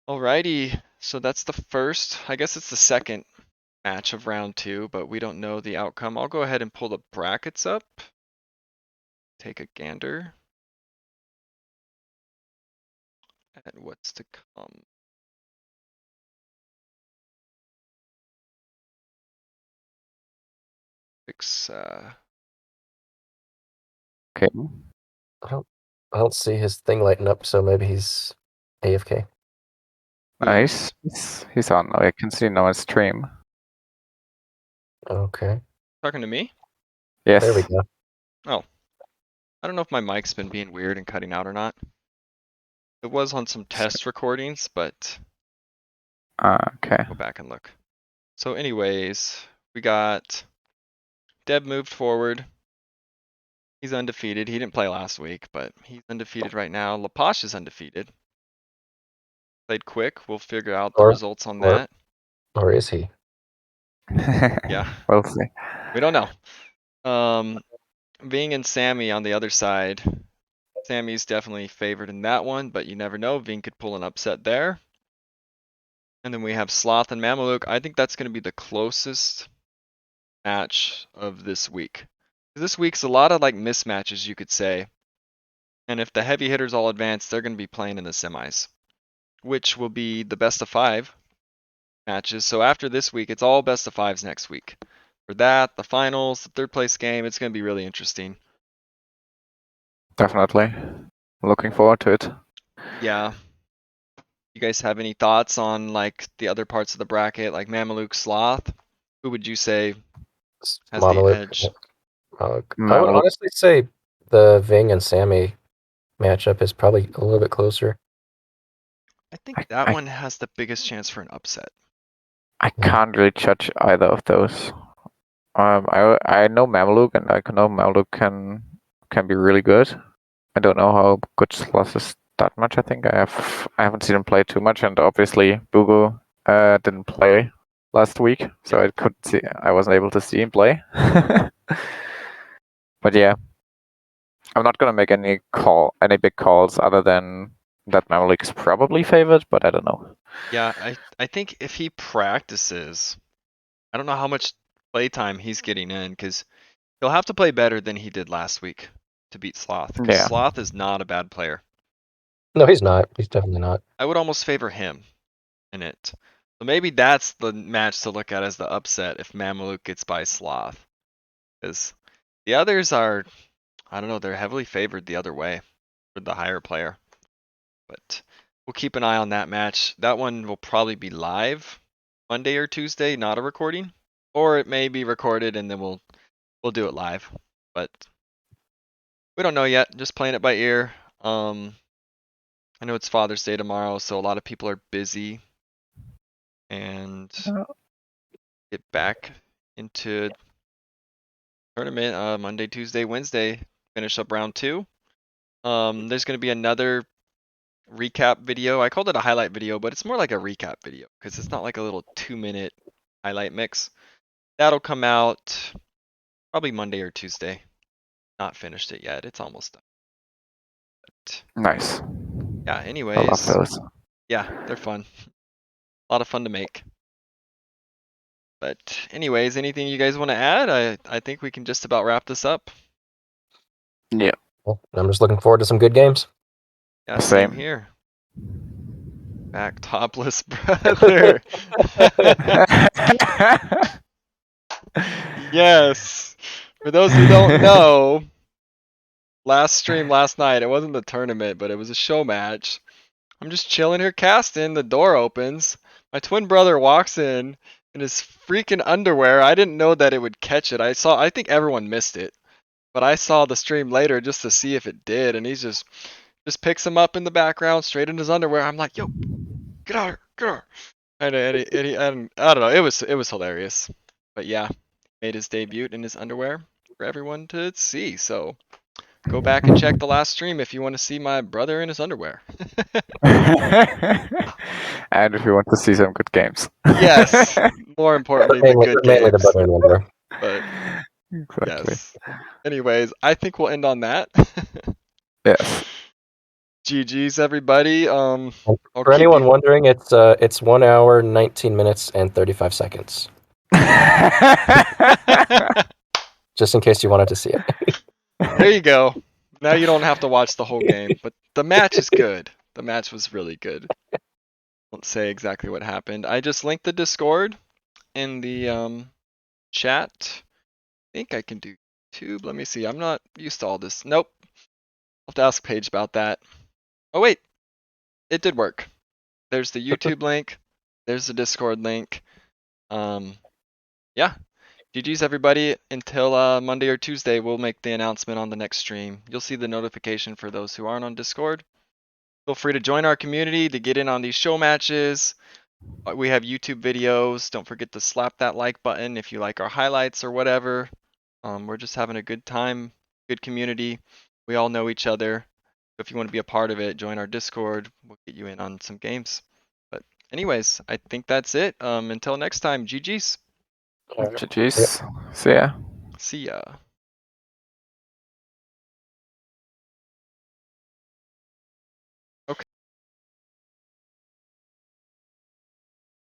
Alrighty, so that's the first, I guess it's the second match of round 2, but we don't know the outcome. I'll go ahead and pull the brackets up. Take a gander at what's to come. Fix, Okay. I don't see his thing lighting up, so maybe he's AFK. Nice. He's on. I can see now on stream. Okay. Talking to me? Yes. There we go. Oh. I don't know if my mic's been being weird and cutting out or not. It was on some test recordings, but Okay. go back and look. So anyways, we got Deb moved forward. He's undefeated. He didn't play last week, but he's undefeated right now. Laposh is undefeated. Played quick. We'll figure out the Or- results on or- that. Or is he? Yeah, We'll see. we don't know. Ving and Sammy on the other side. Sammy's definitely favored in that one, but you never know. Ving could pull an upset there. And then we have Sloth and Mameluke. I think that's going to be the closest match of this week. This week's a lot of like mismatches, you could say. And if the heavy hitters all advance, they're going to be playing in the semis, which will be the best of 5 matches. So after this week, it's all best of 5s next week. For that, the finals, the third place game, it's going to be really interesting. Definitely. Looking forward to it. Yeah. You guys have any thoughts on like the other parts of the bracket, like Mameluke, Sloth? Who would you say has the Mameluke. edge? I would Mameluke. honestly say the Ving and Sammy matchup is probably a little bit closer. I think that one has the biggest chance for an upset. I can't really judge either of those. I know Mameluke, and I know Mameluke can be really good. I don't know how good Sloth is that much. I think I haven't seen him play too much, and obviously Bugu didn't play last week, so I wasn't able to see him play. But yeah, I'm not gonna make any big calls other than that Mameluke is probably favored, but I don't know. Yeah, I think if he practices, I don't know how much playtime he's getting in, because he'll have to play better than he did last week to beat Sloth, because Yeah. Sloth is not a bad player. No, he's not. He's definitely not. I would almost favor him in it. So maybe that's the match to look at as the upset if Mameluke gets by Sloth. Because the others are, I don't know, they're heavily favored the other way for the higher player. But we'll keep an eye on that match. That one will probably be live Monday or Tuesday, not a recording. Or it may be recorded and then we'll do it live. But we don't know yet. Just playing it by ear. I know it's Father's Day tomorrow, so a lot of people are busy. And get back into tournament Monday, Tuesday, Wednesday. Finish up round 2. There's going to be another recap video. I called it a highlight video, but it's more like a recap video because it's not like a little 2-minute highlight mix. That'll come out probably Monday or Tuesday. Not finished it yet. It's almost done. But Nice. yeah, I love anyways. those. Yeah, they're fun. A lot of fun to make. But anyways, anything you guys want to add? I think we can just about wrap this up. Yeah. Well, I'm just looking forward to some good games. Yeah, same here. Back topless brother. Yes. For those who don't know, last stream last night, it wasn't the tournament, but it was a show match. I'm just chilling here casting, the door opens. My twin brother walks in his freaking underwear. I didn't know that it would catch it. I think everyone missed it. But I saw the stream later just to see if it did, and he's just picks him up in the background, straight in his underwear. I'm like, yo, get out here, get out here. And I don't know, it was hilarious. But yeah, made his debut in his underwear for everyone to see. So go back and check the last stream if you want to see my brother in his underwear. And if you want to see some good games. Yes, more importantly, the mainly, good mainly the games. brother and wonder. But Exactly. yes. Anyways, I think we'll end on that. Yes. GG's everybody. I'll For keep anyone you. wondering, it's 1 hour, 19 minutes, and 35 seconds. Just in case you wanted to see it. There you go. Now you don't have to watch the whole game, but the match is good. The match was really good. Won't say exactly what happened. I just linked the Discord in the chat. I think I can do YouTube. Let me see. I'm not used to all this. Nope. I'll have to ask Paige about that. Oh wait, it did work. There's the YouTube link. There's the Discord link. Yeah. GG's everybody. Until Monday or Tuesday, we'll make the announcement on the next stream. You'll see the notification for those who aren't on Discord. Feel free to join our community to get in on these show matches. We have YouTube videos. Don't forget to slap that like button if you like our highlights or whatever. We're just having a good time, good community. We all know each other. If you want to be a part of it, join our Discord. We'll get you in on some games. But anyways, I think that's it. Until next time, GG's. All right. GG's. See ya. See ya.